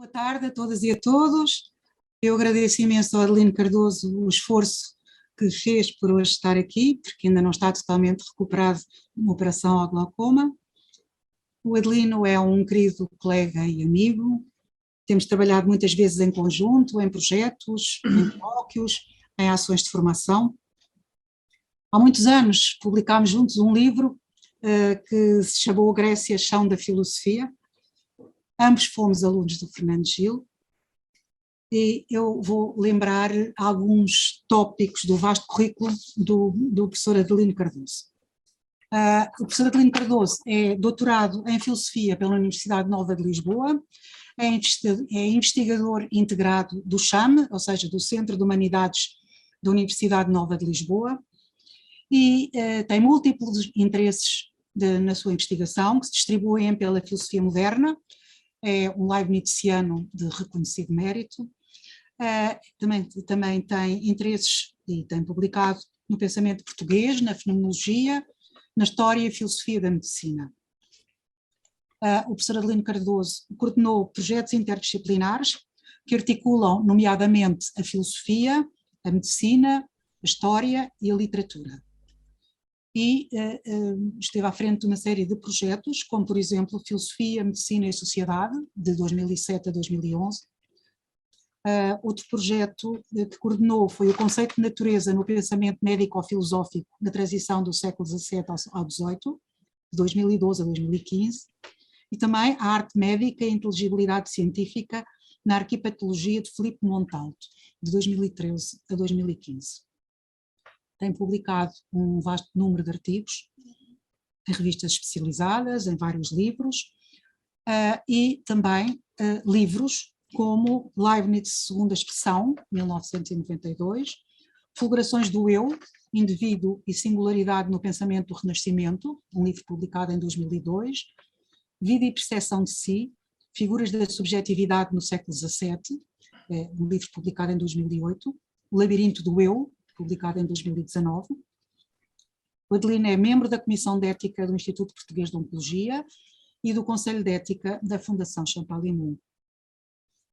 Boa tarde a todas e a todos. Eu agradeço imenso ao Adelino Cardoso o esforço que fez por hoje estar aqui, porque ainda não está totalmente recuperado de uma operação ao glaucoma. O Adelino é um querido colega e amigo. Temos trabalhado muitas vezes em conjunto, em projetos, em colóquios, em ações de formação. Há muitos anos publicámos juntos um livro que se chamou Grécia, Chão da Filosofia. Ambos fomos alunos do Fernando Gil e eu vou lembrar alguns tópicos do vasto currículo do professor Adelino Cardoso. O professor Adelino Cardoso é doutorado em Filosofia pela Universidade Nova de Lisboa, é investigador integrado do CHAM, ou seja, do Centro de Humanidades da Universidade Nova de Lisboa, e tem múltiplos interesses na sua investigação, que se distribuem pela filosofia moderna, é um leibniziano de reconhecido mérito, também tem interesses e tem publicado no pensamento português, na fenomenologia, na história e filosofia da medicina. O professor Adelino Cardoso coordenou projetos interdisciplinares que articulam, nomeadamente, a filosofia, a medicina, a história e a literatura. E esteve à frente de uma série de projetos, como por exemplo Filosofia, Medicina e Sociedade, de 2007 a 2011. Outro projeto que coordenou foi o conceito de natureza no pensamento médico-filosófico na transição do século XVII ao XVIII, de 2012 a 2015, e também a arte médica e a inteligibilidade científica na arquipatologia de Filipe Montalto, de 2013 a 2015. Tem publicado um vasto número de artigos em revistas especializadas, em vários livros, e também livros como Leibniz, Segunda Expressão, 1992, Fulgurações do Eu, Indivíduo e Singularidade no Pensamento do Renascimento, um livro publicado em 2002, Vida e Percepção de Si, Figuras da Subjetividade no século XVII, um livro publicado em 2008, O Labirinto do Eu, publicado em 2019. O Adelino é membro da Comissão de Ética do Instituto Português de Oncologia e do Conselho de Ética da Fundação Champalimau.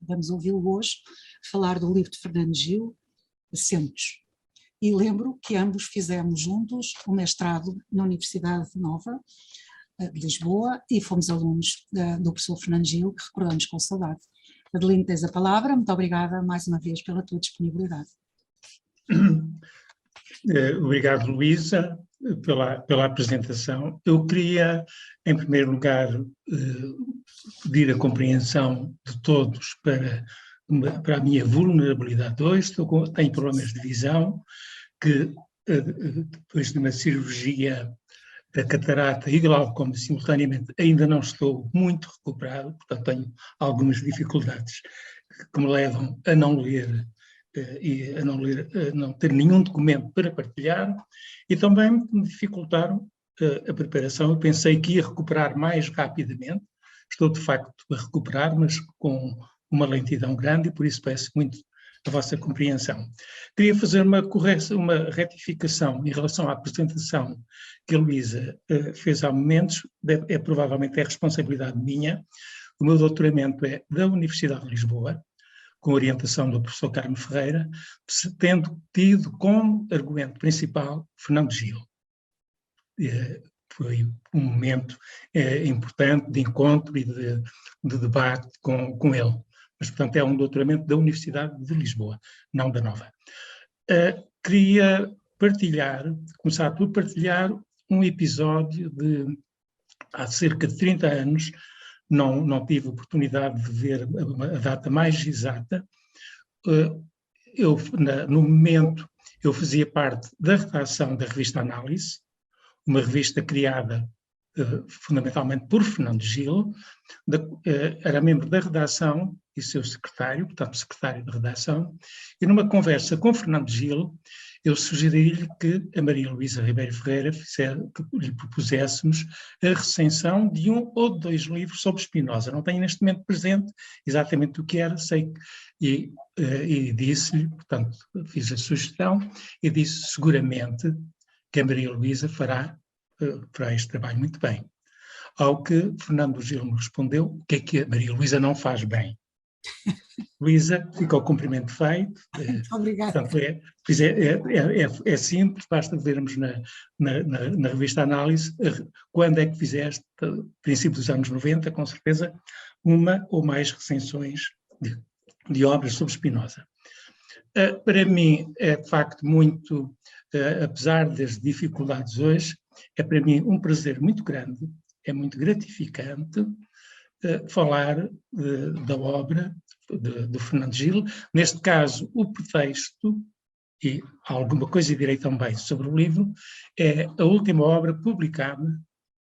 Vamos ouvi-lo hoje falar do livro de Fernando Gil, Assentos. E lembro que ambos fizemos juntos o mestrado na Universidade Nova de Lisboa e fomos alunos do professor Fernando Gil, que recordamos com saudade. Adelino, tens a palavra. Muito obrigada mais uma vez pela tua disponibilidade. Obrigado, Luísa, pela apresentação. Eu queria, em primeiro lugar, pedir a compreensão de todos para a minha vulnerabilidade hoje. Tenho problemas de visão, que depois de uma cirurgia da catarata e glaucoma simultaneamente ainda não estou muito recuperado, portanto tenho algumas dificuldades que me levam a não ler e a não ter nenhum documento para partilhar, e também me dificultaram a preparação. Eu pensei que ia recuperar mais rapidamente, estou de facto a recuperar, mas com uma lentidão grande, e por isso peço muito a vossa compreensão. Queria fazer uma retificação em relação à apresentação que a Luísa fez há momentos. Provavelmente é responsabilidade minha. O meu doutoramento é da Universidade de Lisboa, com orientação do professor Carmo Ferreira, tendo tido como argumento principal Fernando Gil. Foi um momento importante de encontro e de debate com ele. Mas, portanto, é um doutoramento da Universidade de Lisboa, não da Nova. Queria começar por partilhar um episódio de há cerca de 30 anos. Não tive oportunidade de ver a data mais exata. No momento, eu fazia parte da redação da revista Análise, uma revista criada fundamentalmente por Fernando Gil. Era membro da redação e seu secretário, portanto secretário de redação, e numa conversa com Fernando Gil, eu sugeri-lhe que a Maria Luísa Ribeiro Ferreira que lhe propuséssemos a recensão de um ou de dois livros sobre Spinoza. Não tenho neste momento presente exatamente o que era, sei que, e disse-lhe, portanto, fiz a sugestão e disse seguramente que a Maria Luísa fará este trabalho muito bem. Ao que Fernando Gil me respondeu: o que é que a Maria Luísa não faz bem? Luísa, fica o cumprimento feito. Obrigada. Portanto, é simples, basta vermos na revista Análise quando é que fizeste, princípio dos anos 90, com certeza, uma ou mais recensões de obras sobre Spinoza. Para mim, é de facto muito, apesar das dificuldades hoje, é para mim um prazer muito grande, é muito gratificante falar da obra do Fernando Gil. Neste caso, o pretexto, e alguma coisa direi também sobre o livro, é a última obra publicada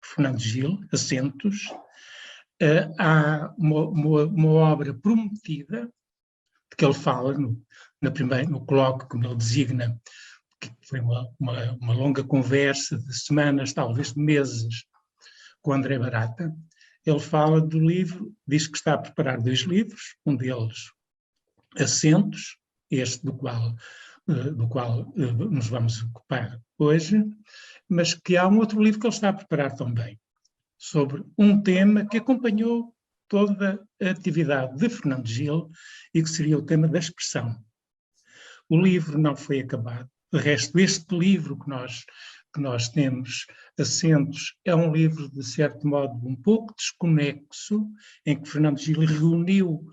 por Fernando Gil, Assentos. Há uma obra prometida, de que ele fala no colóquio, como ele designa, que foi uma longa conversa de semanas, talvez de meses, com André Barata. Ele fala do livro, diz que está a preparar 2 livros, um deles Assentos, este do qual nos vamos ocupar hoje, mas que há um outro livro que ele está a preparar também, sobre um tema que acompanhou toda a atividade de Fernando Gil e que seria o tema da expressão. O livro não foi acabado. De resto, este livro que nós temos, Assentos, é um livro, de certo modo, um pouco desconexo, em que Fernando Gil reuniu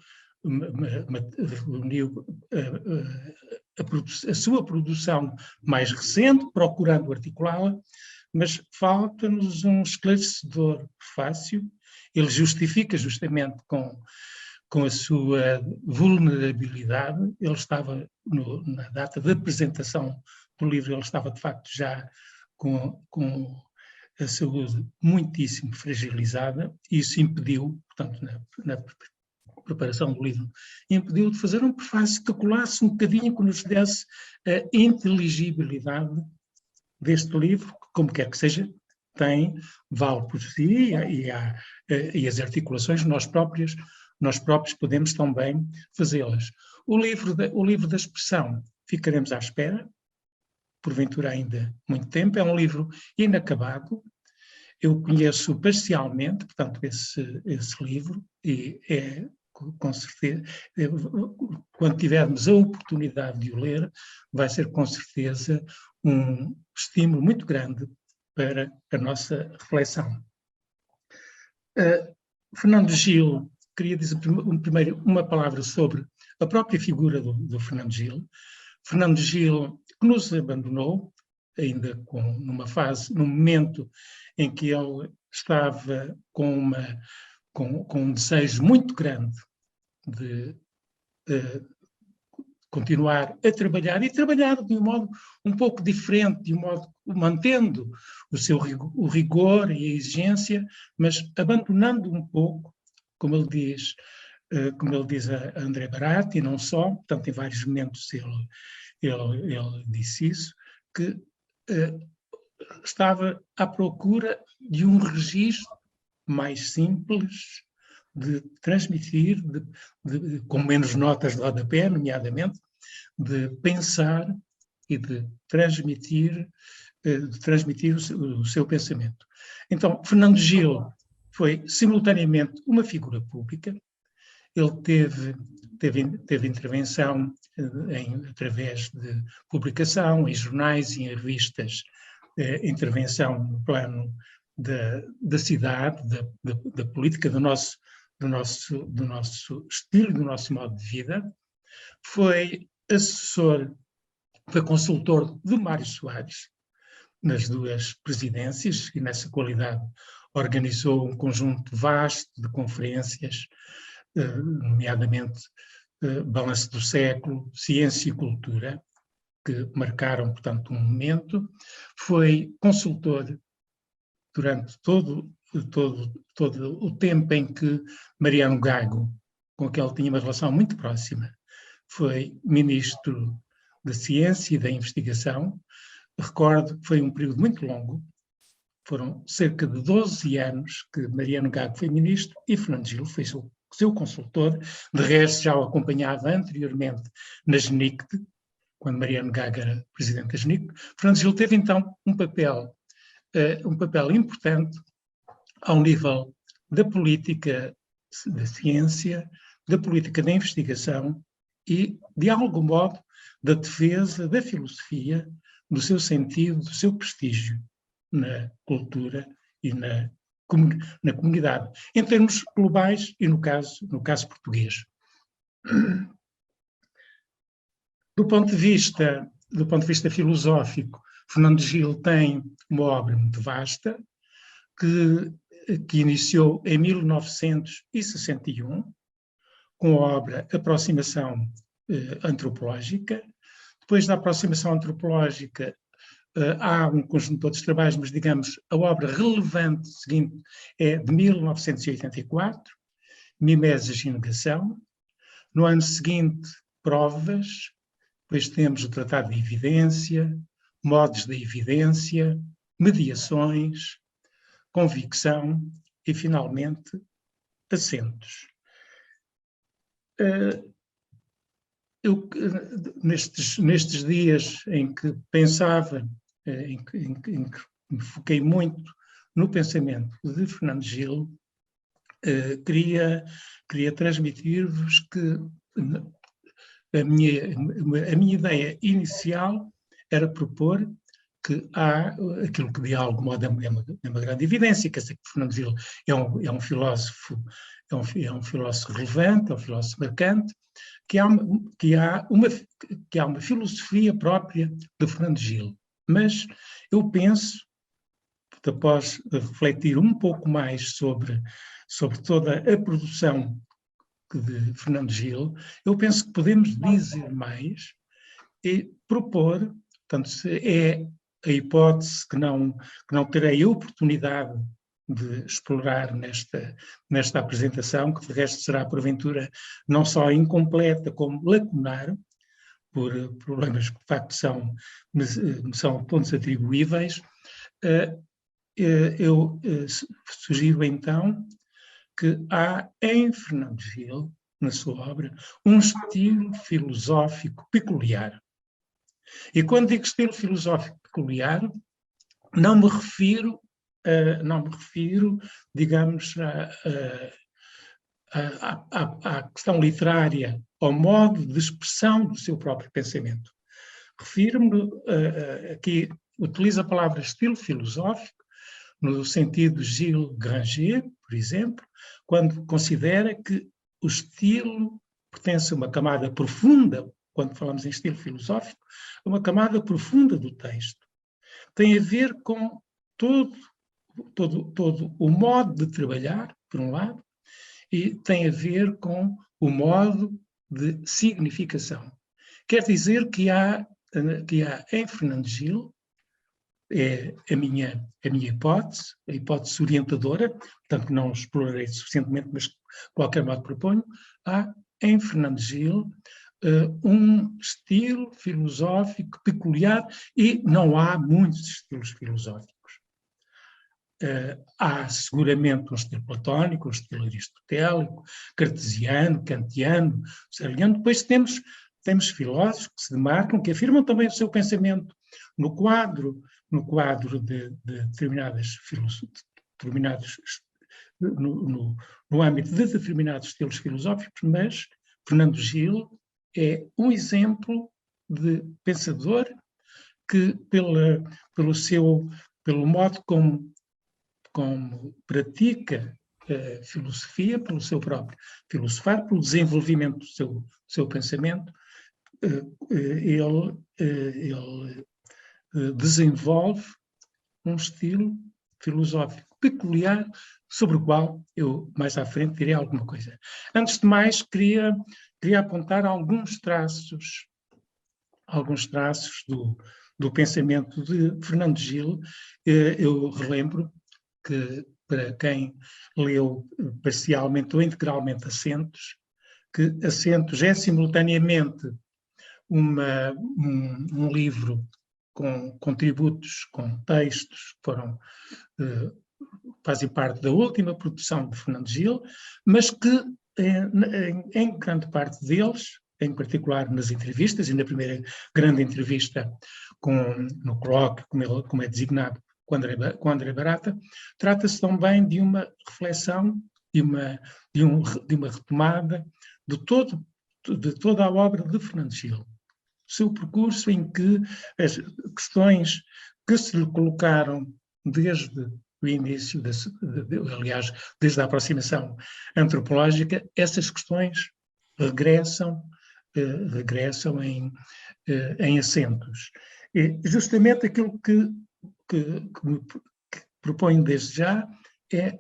a sua produção mais recente, procurando articulá-la, mas falta-nos um esclarecedor prefácio. Ele justifica justamente com a sua vulnerabilidade. Ele estava, na data da apresentação do livro, ele estava de facto já com a saúde muitíssimo fragilizada, e isso impediu, portanto, na preparação do livro, impediu de fazer um prefácio que colasse um bocadinho, que nos desse a inteligibilidade deste livro, que, como quer que seja, vale por si, e as articulações nós próprios podemos também fazê-las. O livro da expressão, ficaremos à espera, porventura ainda muito tempo, é um livro inacabado. Eu conheço parcialmente, portanto, esse livro, e é, com certeza, quando tivermos a oportunidade de o ler, vai ser com certeza um estímulo muito grande para a nossa reflexão. Fernando Gil, queria dizer primeiro uma palavra sobre a própria figura do Fernando Gil. Fernando Gil, que nos abandonou, ainda num momento em que ele estava com um desejo muito grande de continuar a trabalhar, e trabalhar de um modo um pouco diferente, de um modo mantendo o rigor e a exigência, mas abandonando um pouco, como ele diz a André Barata, e não só, portanto, em vários momentos ele disse isso, que estava à procura de um registro mais simples de transmitir, com menos notas de rodapé, nomeadamente, de pensar e de transmitir o seu pensamento. Então, Fernando Gil foi simultaneamente uma figura pública. Ele teve intervenção através de publicação em jornais e em revistas, intervenção no plano da cidade, da política, do nosso estilo, do nosso modo de vida. Foi assessor, foi consultor de Mário Soares nas 2 presidências, e nessa qualidade organizou um conjunto vasto de conferências, nomeadamente Balanço do Século, Ciência e Cultura, que marcaram, portanto, um momento. Foi consultor durante todo o tempo em que Mariano Gago, com quem ele tinha uma relação muito próxima, foi ministro da Ciência e da Investigação. Recordo que foi um período muito longo, foram cerca de 12 anos que Mariano Gago foi ministro e Fernando Gil foi seu consultor. De resto, já o acompanhava anteriormente na GNICT, quando Mariano Gago era presidente da GNICT. Fernando Gil teve, então, um papel importante ao nível da política, da ciência, da política da investigação e, de algum modo, da defesa da filosofia, do seu sentido, do seu prestígio na cultura e na comunidade, em termos globais e no caso português. Do ponto de vista filosófico, Fernando Gil tem uma obra muito vasta, que iniciou em 1961, com a obra Aproximação Antropológica. Depois da aproximação antropológica, há um conjunto de outros trabalhos, mas, digamos, a obra relevante seguinte é de 1984, Mimeses e Negação. No ano seguinte, Provas. Depois temos o Tratado de Evidência, Modos da Evidência, Mediações, Convicção e, finalmente, Acentos. Eu, nestes dias em que pensava, em que me foquei muito no pensamento de Fernando Gil, queria transmitir-vos que a minha ideia inicial era propor que há aquilo que de algum modo é uma grande evidência, que Fernando Gil é um filósofo relevante, é um filósofo marcante, que há uma filosofia própria de Fernando Gil. Mas eu penso, após refletir um pouco mais sobre toda a produção de Fernando Gil, eu penso que podemos dizer mais e propor, portanto, é a hipótese que não terei a oportunidade de explorar nesta apresentação, que de resto será porventura não só incompleta como lacunar, por problemas que de facto são pontos atribuíveis. Eu sugiro então que há em Fernando Gil, na sua obra, um estilo filosófico peculiar. E quando digo estilo filosófico peculiar, não me refiro, digamos, à questão literária, ao modo de expressão do seu próprio pensamento. Refiro-me aqui, utilizo a palavra estilo filosófico, no sentido de Gilles Granger, por exemplo, quando considera que o estilo pertence a uma camada profunda, quando falamos em estilo filosófico, a uma camada profunda do texto. Tem a ver com todo o modo de trabalhar, por um lado, e tem a ver com o modo de significação. Quer dizer que há em Fernando Gil, é a minha hipótese, a hipótese orientadora, portanto não explorarei suficientemente, mas de qualquer modo proponho, há em Fernando Gil um estilo filosófico peculiar, e não há muitos estilos filosóficos. Há seguramente um estilo platónico, um estilo aristotélico, cartesiano, kantiano, husserliano. Depois temos filósofos que se demarcam, que afirmam também o seu pensamento no quadro de determinados no âmbito de determinados estilos filosóficos, mas Fernando Gil é um exemplo de pensador que, pelo modo como pratica a filosofia, pelo seu próprio filosofar, pelo desenvolvimento do seu pensamento, ele desenvolve um estilo filosófico peculiar, sobre o qual eu mais à frente direi alguma coisa. Antes de mais, queria apontar alguns traços do pensamento de Fernando Gil. Eu relembro que, para quem leu parcialmente ou integralmente Acentos, que Acentos é simultaneamente um livro com contributos, com textos que fazem parte da última produção de Fernando Gil, mas que em grande parte deles, em particular nas entrevistas, e na primeira grande entrevista no colóquio, como é designado, com André Barata, trata-se também de uma reflexão, de uma retomada de toda a obra de Fernando Gil. Seu percurso em que as questões que se lhe colocaram desde o início, aliás, desde a aproximação antropológica, essas questões regressam em acentos. E justamente aquilo que me proponho desde já é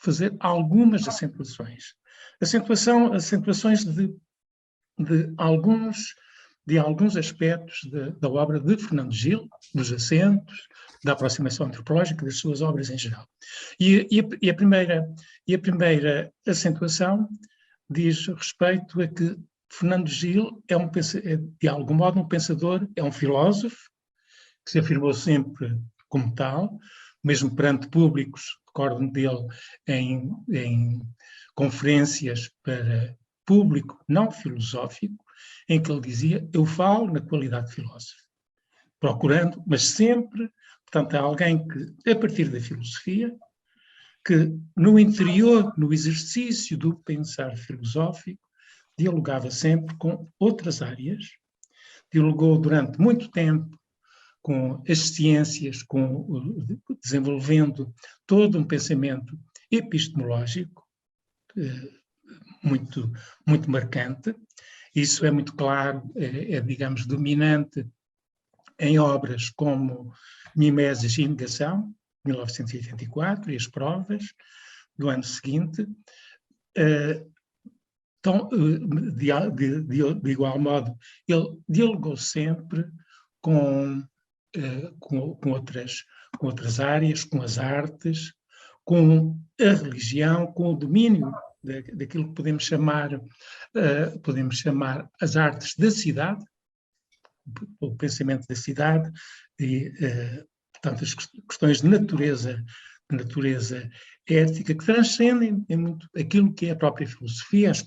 fazer algumas acentuações. Acentuações de alguns aspectos da obra de Fernando Gil, dos acentos, da aproximação antropológica, das suas obras em geral. E a primeira acentuação diz respeito a que Fernando Gil é de algum modo um pensador, é um filósofo, que se afirmou sempre como tal, mesmo perante públicos, recordo-me dele em conferências para público não filosófico, em que ele dizia: eu falo na qualidade de filósofo, procurando, mas sempre, portanto, há alguém que, a partir da filosofia, que no interior, no exercício do pensar filosófico, dialogava sempre com outras áreas, dialogou durante muito tempo com as ciências, desenvolvendo todo um pensamento epistemológico muito, muito marcante. Isso é muito claro, digamos, dominante em obras como Mimeses e Negação, 1984, e as provas do ano seguinte. Então, de igual modo, ele dialogou sempre com outras áreas, com as artes, com a religião, com o domínio daquilo que podemos chamar as artes da cidade, o pensamento da cidade, e, portanto, as questões de natureza ética, que transcendem muito aquilo que é a própria filosofia, as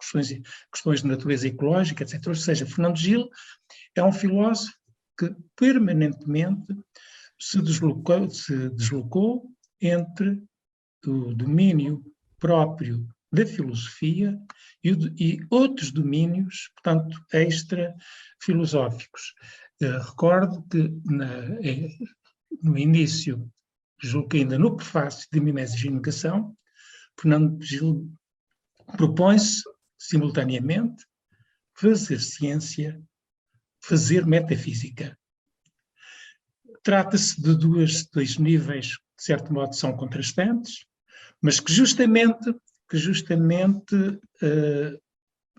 questões de natureza ecológica, etc. Ou seja, Fernando Gil é um filósofo que permanentemente se deslocou entre o domínio próprio da filosofia e outros domínios, portanto, extra-filosóficos. Recordo que no início, julgo que ainda no prefácio de Mimeses e Negação, Fernando Gil propõe-se, simultaneamente, fazer ciência, fazer metafísica. Trata-se de dois níveis, de certo modo, são contrastantes, mas que justamente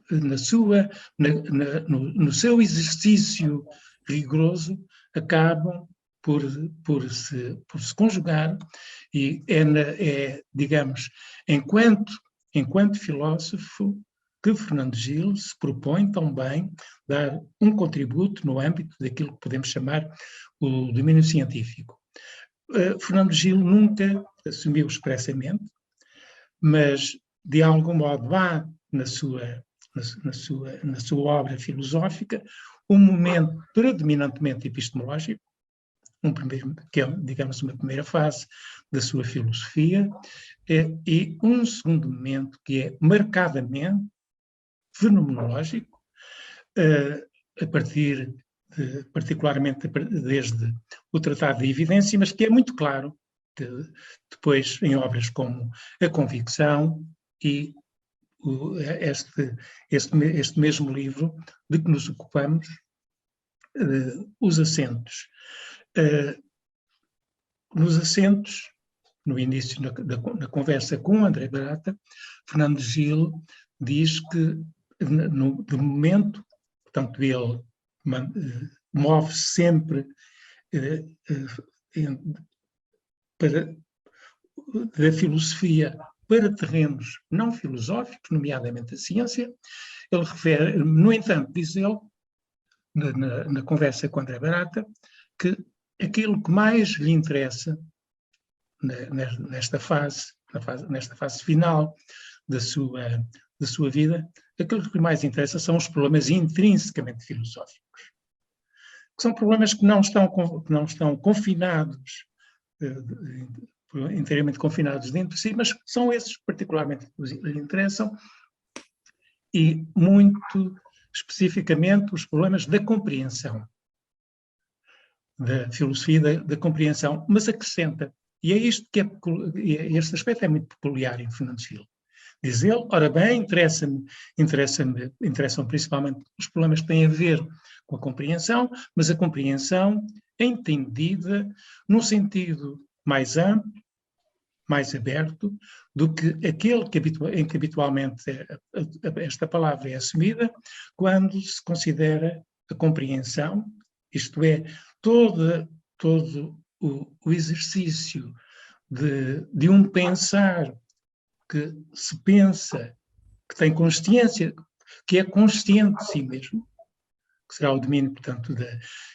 no seu exercício rigoroso acabam por se conjugar, e digamos, enquanto filósofo, que Fernando Gil se propõe também dar um contributo no âmbito daquilo que podemos chamar o domínio científico. Fernando Gil nunca assumiu expressamente, mas de algum modo há na sua obra filosófica um momento predominantemente epistemológico, que é, digamos, uma primeira fase da sua filosofia, e um segundo momento que é marcadamente fenomenológico, particularmente desde o Tratado de Evidência, mas que é muito claro depois em obras como A Convicção e este mesmo livro de que nos ocupamos, Os Acentos. Nos Acentos, no início da conversa com André Barata, Fernando Gil diz que, de momento, portanto, ele move-se sempre da filosofia para terrenos não filosóficos, nomeadamente a ciência. Ele refere, no entanto, diz ele, na conversa com André Barata, que aquilo que mais lhe interessa nesta fase final da sua vida, aquilo que lhe mais interessa são os problemas intrinsecamente filosóficos, que são problemas que não estão confinados, inteiramente confinados dentro de si, mas são esses que particularmente lhe interessam, e muito especificamente os problemas da compreensão, da filosofia da compreensão, mas acrescenta, e é isto que este aspecto é muito peculiar em Fernando Gil. Diz ele, ora bem, interessam principalmente os problemas que têm a ver com a compreensão, mas a compreensão é entendida num sentido mais amplo, mais aberto, do que aquele em que habitualmente esta palavra é assumida, quando se considera a compreensão, isto é, todo o exercício de um pensar que se pensa, que tem consciência, que é consciente de si mesmo, que será o domínio, portanto,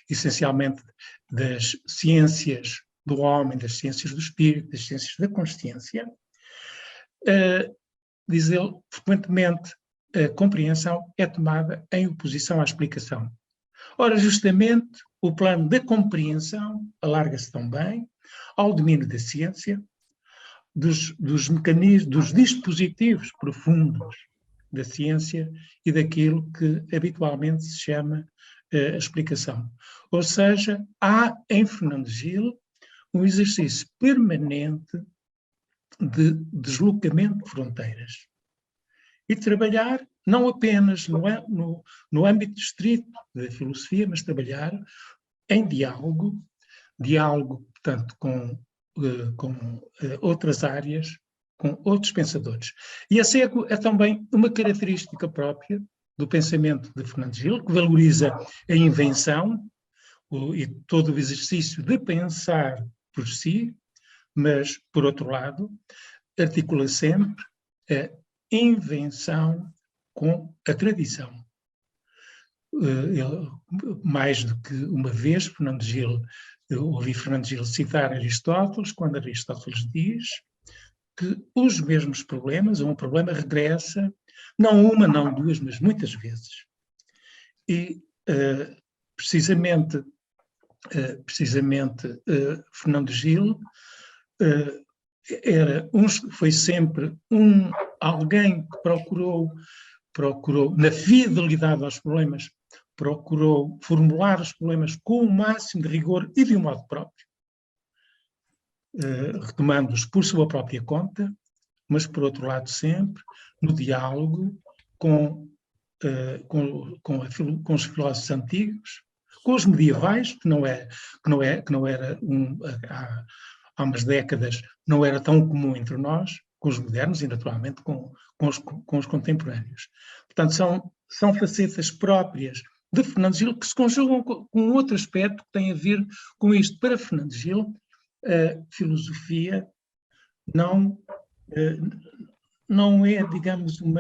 essencialmente das ciências do homem, das ciências do espírito, das ciências da consciência. Diz ele, frequentemente a compreensão é tomada em oposição à explicação. Ora, justamente, o plano da compreensão alarga-se também ao domínio da ciência, dos mecanismos, dos dispositivos profundos da ciência e daquilo que habitualmente se chama a explicação. Ou seja, há em Fernando Gil um exercício permanente de deslocamento de fronteiras e trabalhar não apenas no âmbito estrito da filosofia, mas trabalhar em diálogo, portanto, com outras áreas, com outros pensadores. E essa é também uma característica própria do pensamento de Fernando Gil, que valoriza a invenção e todo o exercício de pensar por si, mas, por outro lado, articula sempre a invenção com a tradição. Mais do que uma vez, ouvi Fernando Gil citar Aristóteles, quando Aristóteles diz que os mesmos problemas, um problema regressa, não uma, não duas, mas muitas vezes. E, precisamente, Fernando Gil foi sempre alguém que procurou, na fidelidade aos problemas, procurou formular os problemas com o máximo de rigor e de um modo próprio, retomando-os por sua própria conta, mas, por outro lado, sempre no diálogo com os filósofos antigos, com os medievais, que não era há umas décadas não era tão comum entre nós, com os modernos e, naturalmente, com os contemporâneos. Portanto, são facetas próprias de Fernando Gil que se conjugam com outro aspecto que tem a ver com isto. Para Fernando Gil, a filosofia não é, digamos, um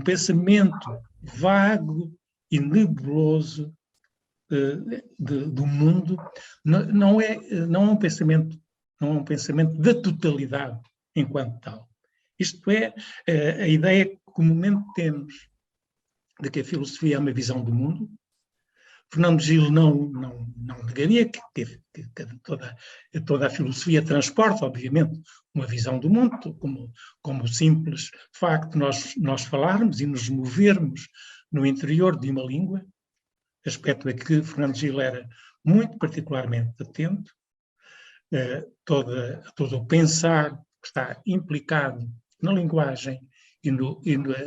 pensamento vago e nebuloso do mundo, não é um pensamento da totalidade enquanto tal. Isto é, a ideia que comumente temos de que a filosofia é uma visão do mundo. Fernando Gil não negaria que toda a filosofia transporta, obviamente, uma visão do mundo, como o simples facto de nós falarmos e nos movermos no interior de uma língua, aspecto a que Fernando Gil era muito particularmente atento, todo o pensar que está implicado na linguagem e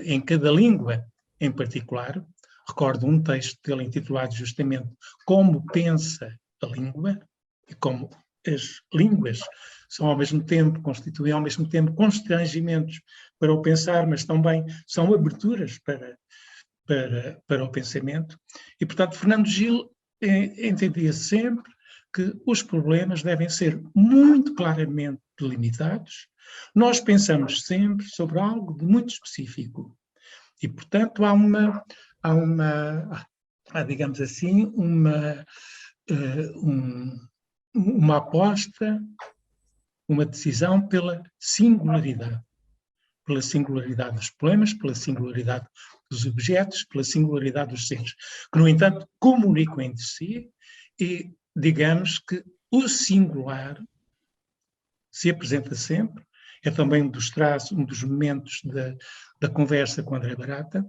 em cada língua em particular. Recordo um texto dele intitulado justamente Como Pensa a Língua, e como as línguas constituem ao mesmo tempo constrangimentos para o pensar, mas também são aberturas para o pensamento. E, portanto, Fernando Gil entendia sempre que os problemas devem ser muito claramente delimitados. Nós pensamos sempre sobre algo de muito específico. E, portanto, há, digamos assim, uma aposta, uma decisão pela singularidade dos problemas, pela singularidade dos objetos, pela singularidade dos seres, que, no entanto, comunicam entre si e, digamos que o singular se apresenta sempre é também um dos traços, um dos momentos da conversa com André Barata.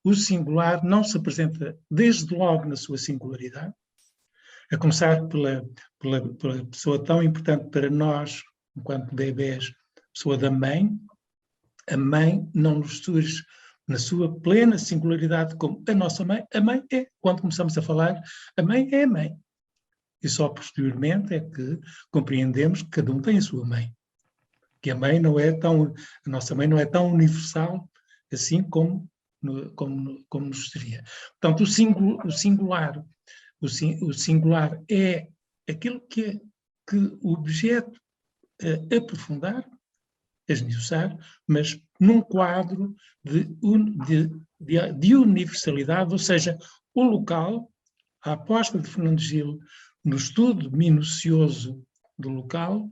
O singular não se apresenta desde logo na sua singularidade, a começar pela pessoa tão importante para nós, enquanto bebés, pessoa da mãe. A mãe não nos surge na sua plena singularidade como a nossa mãe. A mãe é, quando começamos a falar, a mãe é a mãe. E só posteriormente é que compreendemos que cada um tem a sua mãe. Que a nossa mãe não é tão universal assim como nos seria. Portanto, o singular é aquilo que o objeto aprofundar, esmiuçar, mas num quadro de universalidade, ou seja, o local, a aposta de Fernando Gil no estudo minucioso do local,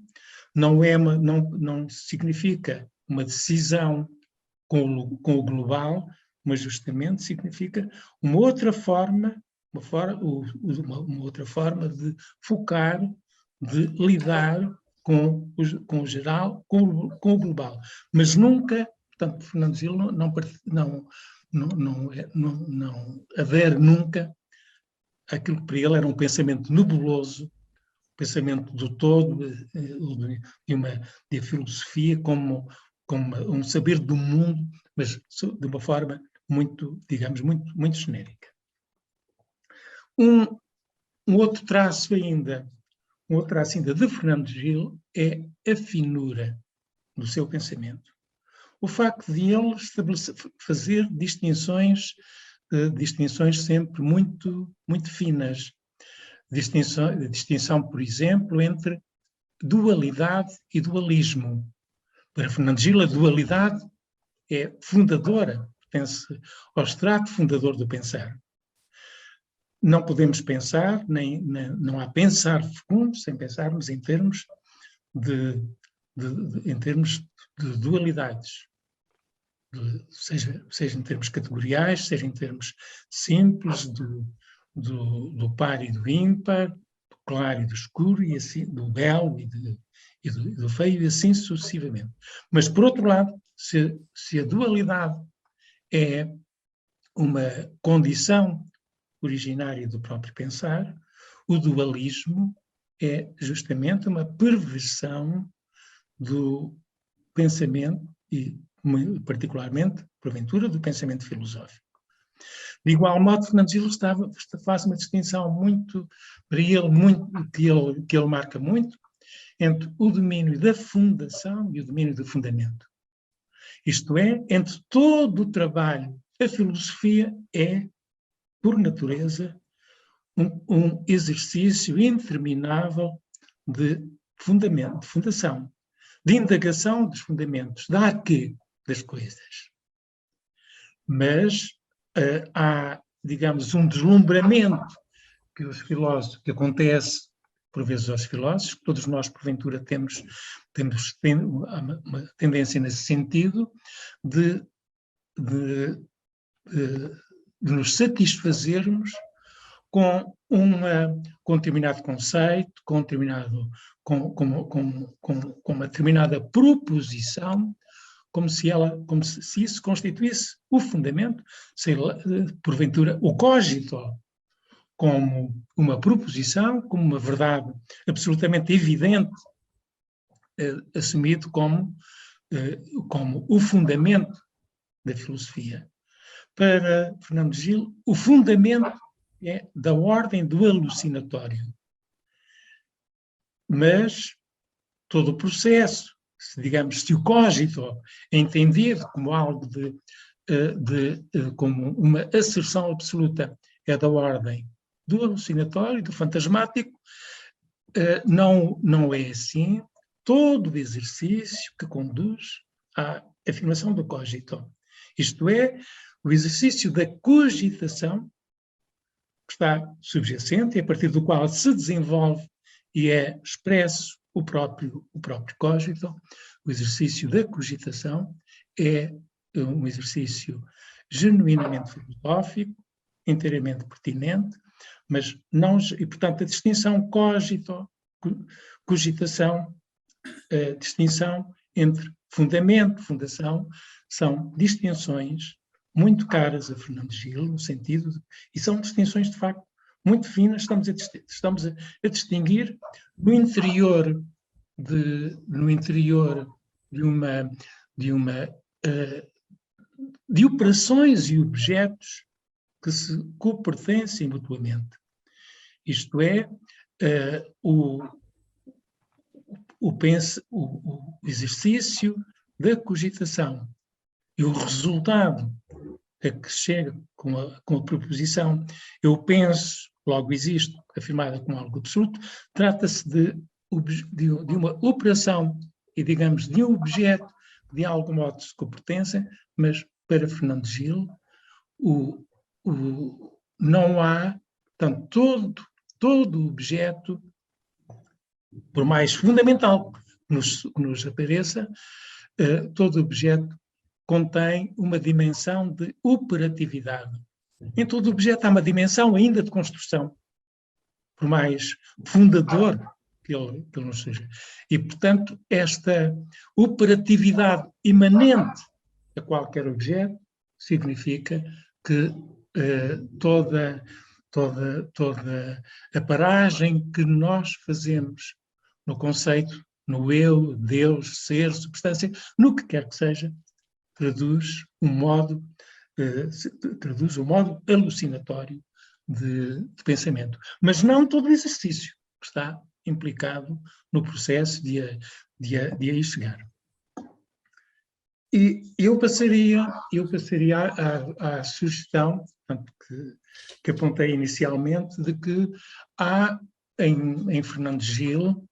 não significa uma decisão com o global, mas justamente significa uma outra forma de focar, de lidar com o geral, com o global. Mas nunca, portanto, Fernando Gil não adere nunca àquilo que para ele era um pensamento nebuloso, pensamento do todo, de a filosofia como um saber do mundo, mas de uma forma muito, digamos, muito genérica. Um outro traço ainda de Fernando Gil é a finura do seu pensamento. O facto de ele fazer distinções sempre muito finas. Distinção, por exemplo, entre dualidade e dualismo. Para Fernando Gil, a dualidade é fundadora, pertence ao extrato fundador do pensar. Não podemos pensar, não há pensar fecundo sem pensarmos em termos de dualidades, seja em termos categoriais, seja em termos simples, do par e do ímpar, do claro e do escuro, e assim, do belo e do feio, e assim sucessivamente. Mas, por outro lado, se a dualidade é uma condição originária do próprio pensar, o dualismo é justamente uma perversão do pensamento e, particularmente, porventura, do pensamento filosófico. De igual modo, Fernando Gil faz uma distinção muito, para ele, que ele marca muito, entre o domínio da fundação e o domínio do fundamento. Isto é, entre todo o trabalho, a filosofia é, por natureza, um exercício interminável de fundamento, de fundação, de indagação dos fundamentos, da arquê das coisas. Mas há, digamos, um deslumbramento que acontece por vezes aos filósofos, que todos nós, porventura, temos uma tendência nesse sentido de nos satisfazermos com um determinado conceito, com uma determinada proposição, como se isso constituísse o fundamento, sei lá, porventura, o cogito, como uma proposição, como uma verdade absolutamente evidente, assumido como o fundamento da filosofia. Para Fernando Gil, o fundamento é da ordem do alucinatório. Mas todo o processo, se o cogito é entendido como algo como uma asserção absoluta, é da ordem do alucinatório, do fantasmático, não é assim todo o exercício que conduz à afirmação do cogito. Isto é, o exercício da cogitação, que está subjacente e a partir do qual se desenvolve e é expresso o próprio cogito. O exercício da cogitação é um exercício genuinamente filosófico, inteiramente pertinente, mas não, e portanto a distinção cogito, cogitação, a distinção entre fundamento, fundação, são distinções muito caras a Fernando Gil, no sentido e são distinções, de facto, muito finas. Estamos a distinguir no interior de operações e objetos que se copertencem mutuamente. Isto é, o exercício da cogitação e o resultado a que chega com a proposição eu penso, logo existo, afirmada como algo absoluto, trata-se de uma operação e, digamos, de um objeto que de algum modo se copertencem, mas para Fernando Gil não há, portanto, todo objeto, por mais fundamental que nos apareça, todo objeto contém uma dimensão de operatividade. Em todo objeto há uma dimensão ainda de construção, por mais fundador que ele nos seja. E, portanto, esta operatividade imanente a qualquer objeto significa que toda a paragem que nós fazemos no conceito, no eu, Deus, ser, substância, no que quer que seja, traduz um modo alucinatório de pensamento. Mas não todo o exercício que está implicado no processo de aí chegar. E eu passaria à sugestão, portanto, que apontei inicialmente, de que há em Fernando Gil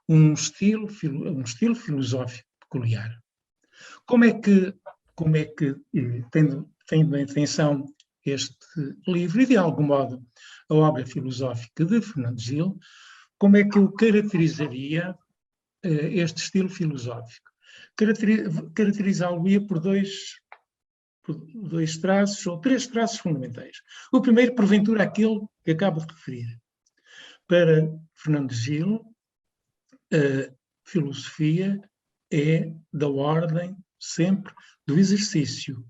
um estilo filosófico peculiar. Como é que tendo em atenção este livro e, de algum modo, a obra filosófica de Fernando Gil, como é que eu caracterizaria este estilo filosófico? Caracterizá-lo-ia por dois traços, ou três traços fundamentais. O primeiro, porventura, aquele que acabo de referir. Para Fernando Gil, a filosofia é da ordem sempre do exercício,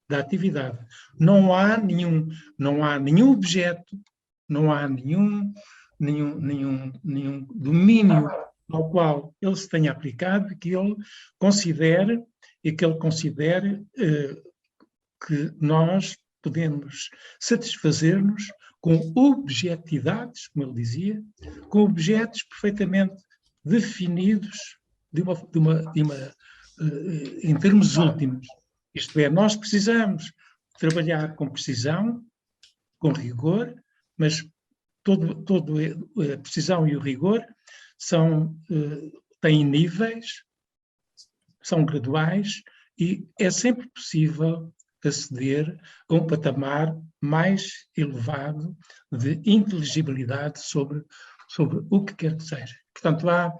da atividade. Não há nenhum objeto, não há nenhum domínio ao qual ele se tenha aplicado que ele considere que nós podemos satisfazer-nos com objetidades, como ele dizia, com objetos perfeitamente definidos em termos últimos. Isto é, nós precisamos trabalhar com precisão, com rigor, mas toda a precisão e o rigor têm níveis, são graduais e é sempre possível aceder a um patamar mais elevado de inteligibilidade sobre o que quer que seja. Portanto, há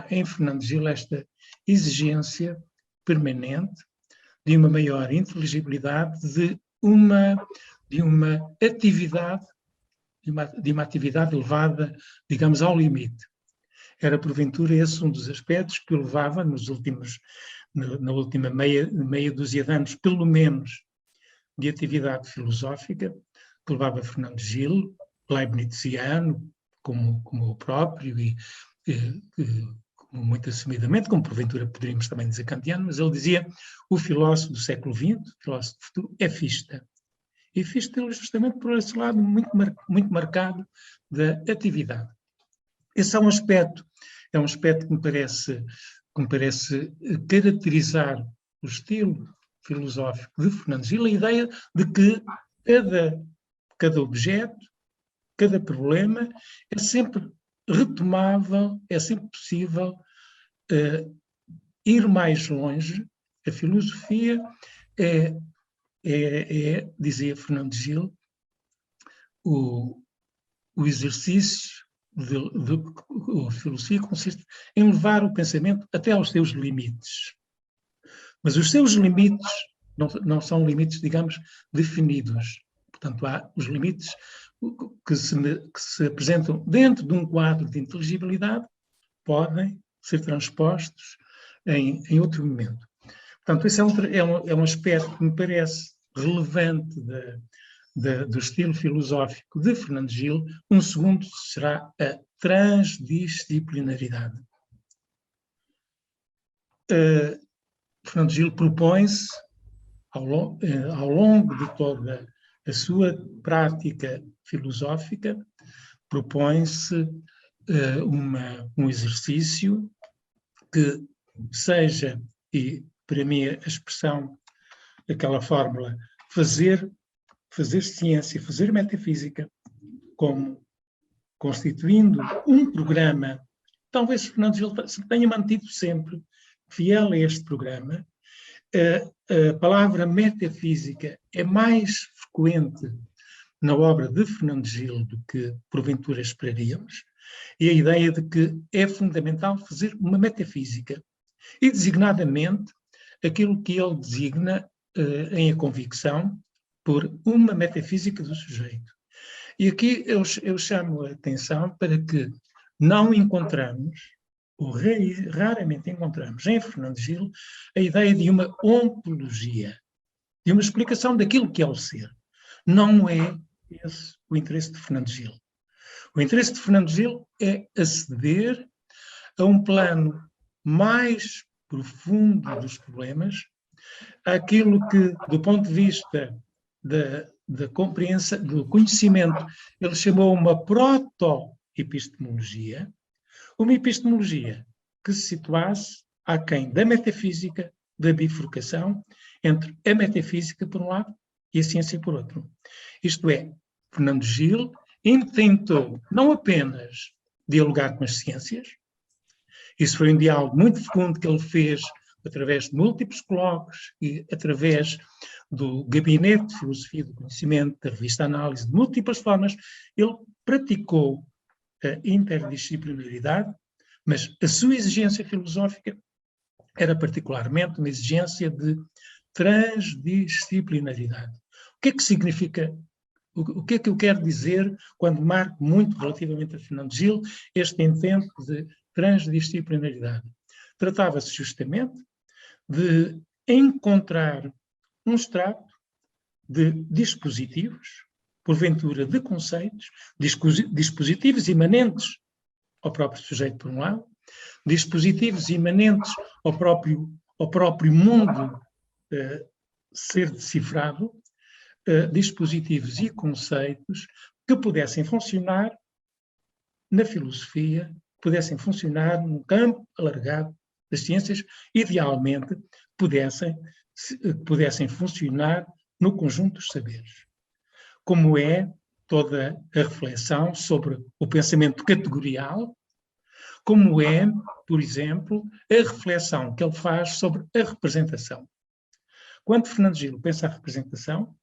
em Fernando Gil esta exigência permanente de uma maior inteligibilidade, de uma atividade elevada, digamos, ao limite. Era, porventura, esse um dos aspectos que o levava na última meia dúzia de anos, pelo menos, de atividade filosófica, que levava Fernando Gil, leibniziano, como o próprio, e muito assumidamente, como porventura poderíamos também dizer kantiano, mas ele dizia: o filósofo do século XX, o filósofo do futuro, é Fichte. E Fichte justamente por esse lado muito marcado da atividade. Esse é um aspecto que me parece caracterizar o estilo filosófico de Fernando Gil, a ideia de que cada objeto, cada problema é sempre retomável, é sempre possível ir mais longe. A filosofia dizia Fernando Gil, o exercício a filosofia consiste em levar o pensamento até aos seus limites. Mas os seus limites não são limites, digamos, definidos. Portanto, há os limites que se apresentam dentro de um quadro de inteligibilidade, podem ser transpostos em outro momento. Portanto, esse é um aspecto que me parece relevante do estilo filosófico de Fernando Gil. Um segundo será a transdisciplinaridade. Fernando Gil propõe-se, ao longo de toda a sua prática filosófica, propõe-se um exercício que seja, e para mim a expressão, aquela fórmula, fazer ciência, fazer metafísica, como constituindo um programa. Talvez Fernando Gil se tenha mantido sempre fiel a este programa. A palavra metafísica é mais frequente na obra de Fernando Gil do que porventura esperaríamos, e a ideia de que é fundamental fazer uma metafísica, e designadamente aquilo que ele designa em A Convicção por uma metafísica do sujeito. E aqui eu chamo a atenção para que não encontramos, ou raramente encontramos em Fernando Gil, a ideia de uma ontologia, de uma explicação daquilo que é o ser. Não é esse o interesse de Fernando Gil. O interesse de Fernando Gil é aceder a um plano mais profundo dos problemas, aquilo que, do ponto de vista da compreensão, do conhecimento, ele chamou uma proto-epistemologia, uma epistemologia que se situasse aquém da metafísica, da bifurcação entre a metafísica por um lado e a ciência por outro. Isto é, Fernando Gil intentou não apenas dialogar com as ciências, isso foi um diálogo muito fecundo que ele fez através de múltiplos colóquios e através do Gabinete de Filosofia do Conhecimento, da Revista Análise, de múltiplas formas, ele praticou a interdisciplinaridade, mas a sua exigência filosófica era particularmente uma exigência de transdisciplinaridade. O que é que significa, o que é que eu quero dizer quando marco muito relativamente a Fernando Gil este intento de transdisciplinaridade? Tratava-se justamente de encontrar um extrato de dispositivos, porventura de conceitos, dispositivos imanentes ao próprio sujeito por um lado, dispositivos imanentes ao próprio mundo ser decifrado, dispositivos e conceitos que pudessem funcionar na filosofia, pudessem funcionar num campo alargado das ciências, idealmente pudessem funcionar no conjunto dos saberes. Como é toda a reflexão sobre o pensamento categorial, como é, por exemplo, a reflexão que ele faz sobre a representação. Quando Fernando Gil pensa a representação,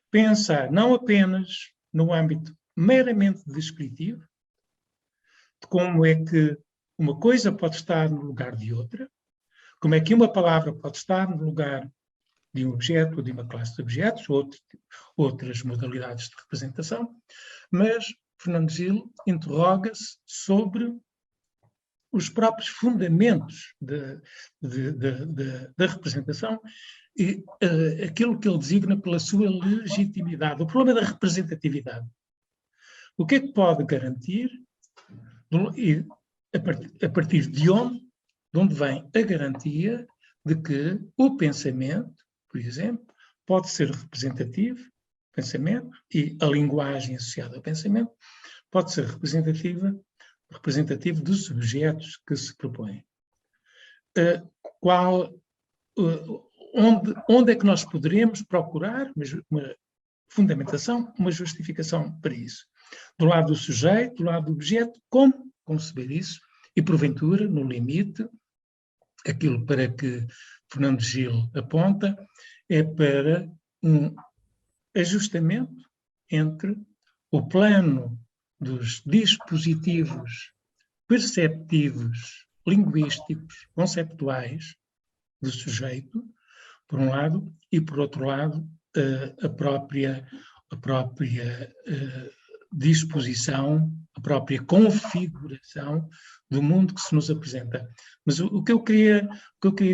pensa não apenas no âmbito meramente descritivo, de como é que uma coisa pode estar no lugar de outra, como é que uma palavra pode estar no lugar de um objeto ou de uma classe de objetos, ou outras modalidades de representação, mas Fernando Gil interroga-se sobre os próprios fundamentos da representação e aquilo que ele designa pela sua legitimidade, o problema da representatividade. O que é que pode garantir, e a partir de onde vem a garantia de que o pensamento, por exemplo, pode ser representativo, pensamento, e a linguagem associada ao pensamento pode ser representativo dos objetos que se propõem. Onde é que nós poderemos procurar uma fundamentação, uma justificação para isso? Do lado do sujeito, do lado do objeto, como conceber isso? E, porventura, no limite, aquilo para que Fernando Gil aponta é para um ajustamento entre o plano dos dispositivos perceptivos, linguísticos, conceptuais do sujeito, por um lado, e por outro lado, a própria disposição, a própria configuração do mundo que se nos apresenta. Mas o que eu queria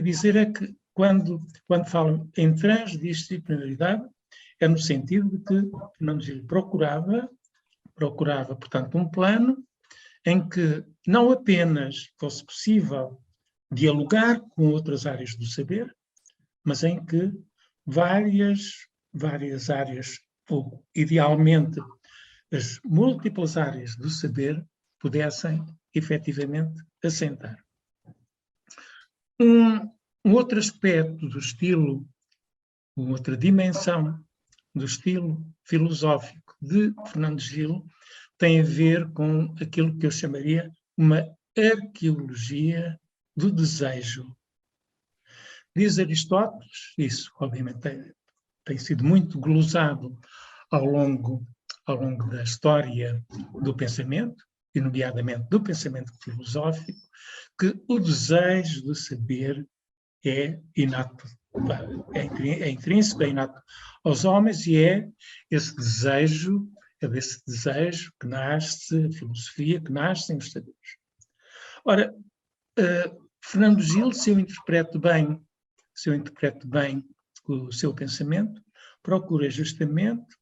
dizer é que quando falo em transdisciplinaridade, é no sentido de que Fernando Gil procurava, portanto, um plano em que não apenas fosse possível dialogar com outras áreas do saber, mas em que várias áreas, ou idealmente as múltiplas áreas do saber, pudessem efetivamente assentar. Um outro aspecto do estilo, uma outra dimensão do estilo filosófico de Fernando Gil tem a ver com aquilo que eu chamaria uma arqueologia do desejo. Diz Aristóteles, isso obviamente tem sido muito glosado ao longo da história do pensamento, e nomeadamente do pensamento filosófico, que o desejo de saber é inato, é intrínseco, é inato aos homens, e é desse desejo que nasce a filosofia, que nascem os saberes. Ora, Fernando Gil, se eu interpreto bem o seu pensamento, procura justamente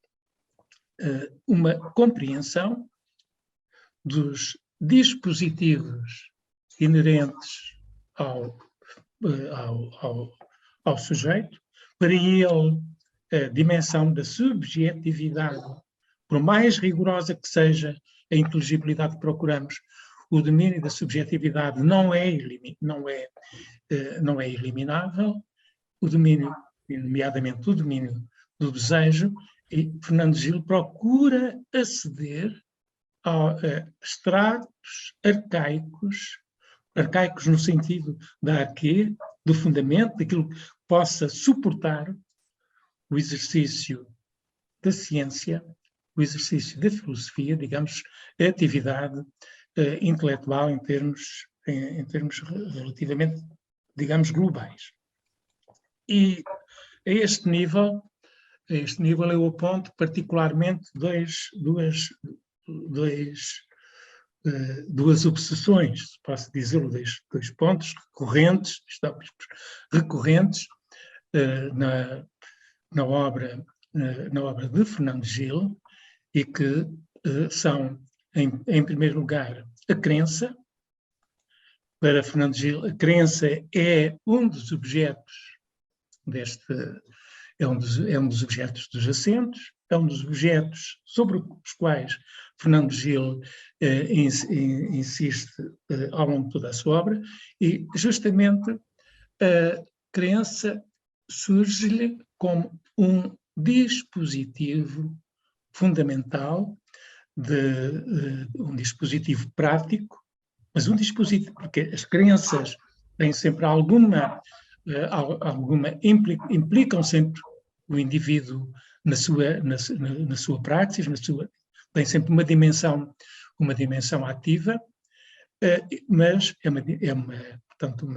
uma compreensão dos dispositivos inerentes ao sujeito. Para ele, a dimensão da subjetividade, por mais rigorosa que seja a inteligibilidade que procuramos, o domínio da subjetividade não é eliminável, o domínio, nomeadamente o domínio do desejo, e Fernando Gil procura aceder a estratos arcaicos no sentido da arquê, do fundamento, daquilo que possa suportar o exercício da ciência, o exercício da filosofia, digamos, a atividade intelectual em termos relativamente, digamos, globais. E a este nível eu aponto particularmente duas obsessões, se posso dizer, dois pontos recorrentes na obra de Fernando Gil, e que são, em primeiro lugar, a crença. Para Fernando Gil, a crença é um dos objetos é um dos objetos dos assentos, é um dos objetos sobre os quais Fernando Gil insiste ao longo de toda a sua obra, e justamente a crença surge-lhe como um dispositivo fundamental, um dispositivo prático, mas um dispositivo, porque as crenças têm sempre implicam sempre o indivíduo na sua praxis, tem sempre uma dimensão ativa, mas portanto,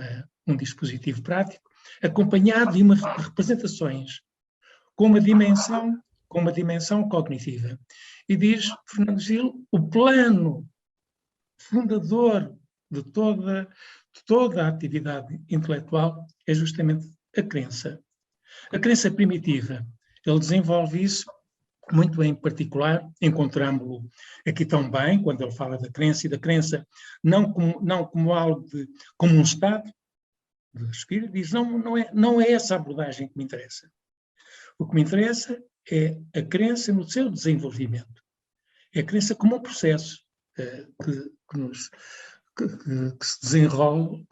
um dispositivo prático, acompanhado de representações com uma dimensão cognitiva. E diz Fernando Gil, o plano fundador de toda a atividade intelectual é justamente a crença. A crença primitiva, ele desenvolve isso muito em particular, encontramos-lo aqui tão bem, quando ele fala da crença não como algo como um estado de espírito, diz, não é essa abordagem que me interessa. O que me interessa é a crença no seu desenvolvimento. É a crença como um processo que se desenrola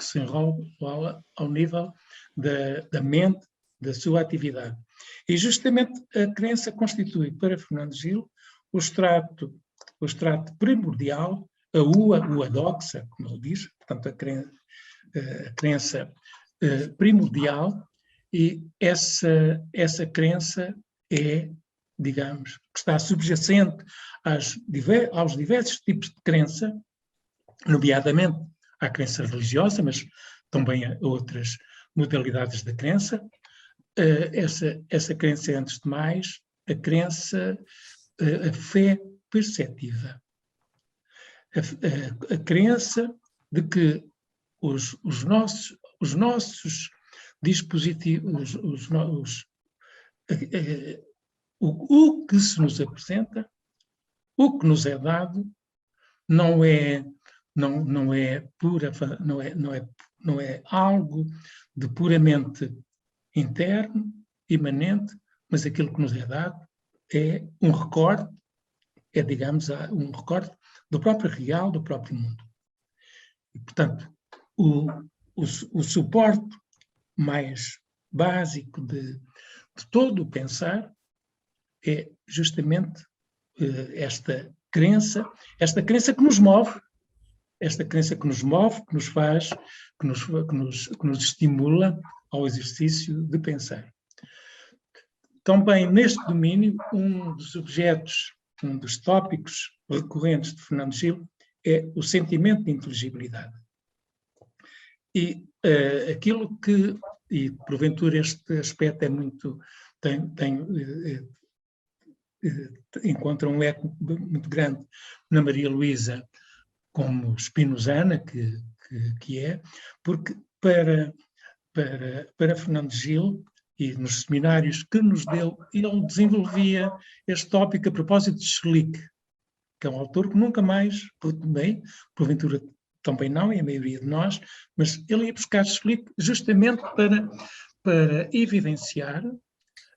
ao nível da mente, da sua atividade. E justamente a crença constitui para Fernando Gil o extrato primordial, a uadoxa, como ele diz, portanto a crença primordial, e essa crença é, digamos, que está subjacente aos diversos tipos de crença, nomeadamente à crença religiosa, mas também a outras modalidades da crença. Essa crença é, antes de mais, a fé perceptiva. a crença de que os nossos dispositivos, o que se nos apresenta, o que nos é dado, não é algo de puramente interno, imanente, mas aquilo que nos é dado é um recorte, digamos, um recorte do próprio real, do próprio mundo. E, portanto, o suporte mais básico de todo o pensar é justamente esta crença que nos move, que nos faz, que nos estimula ao exercício de pensar. Também neste domínio, um dos tópicos recorrentes de Fernando Gil é o sentimento de inteligibilidade. E aquilo que, e porventura este aspecto é muito, encontra um eco muito grande na Maria Luísa como spinozana, que é, porque para Fernando Gil, e nos seminários que nos deu, ele desenvolvia este tópico a propósito de Schlick, que é um autor que nunca mais retomei, porventura também não, e a maioria de nós, mas ele ia buscar Schlick justamente para evidenciar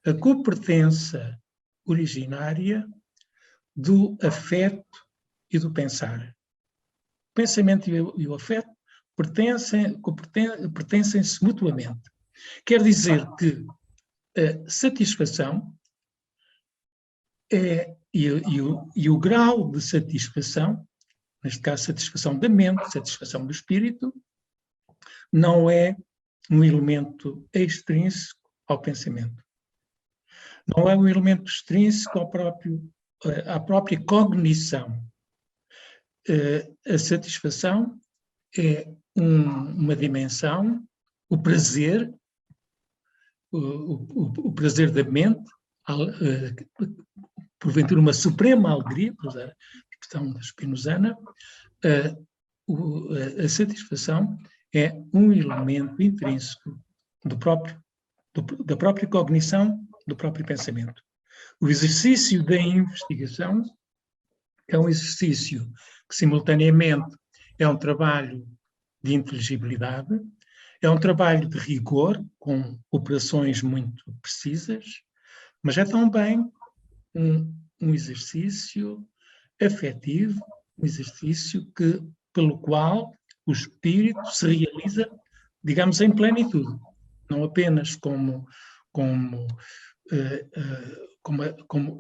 a copertença originária do afeto e do pensar. O pensamento e o afeto pertencem-se mutuamente. Quer dizer que a satisfação e o grau de satisfação, neste caso satisfação da mente, satisfação do espírito, não é um elemento extrínseco ao pensamento. Não é um elemento extrínseco à própria cognição. A satisfação é uma dimensão, o prazer, o prazer da mente, porventura uma suprema alegria, por usar a expressão spinozana, a satisfação é um elemento intrínseco da própria cognição, do próprio pensamento. O exercício da investigação é um exercício que, simultaneamente, é um trabalho de inteligibilidade, é um trabalho de rigor, com operações muito precisas, mas é também um exercício afetivo, um exercício pelo qual o espírito se realiza, digamos, em plenitude, não apenas como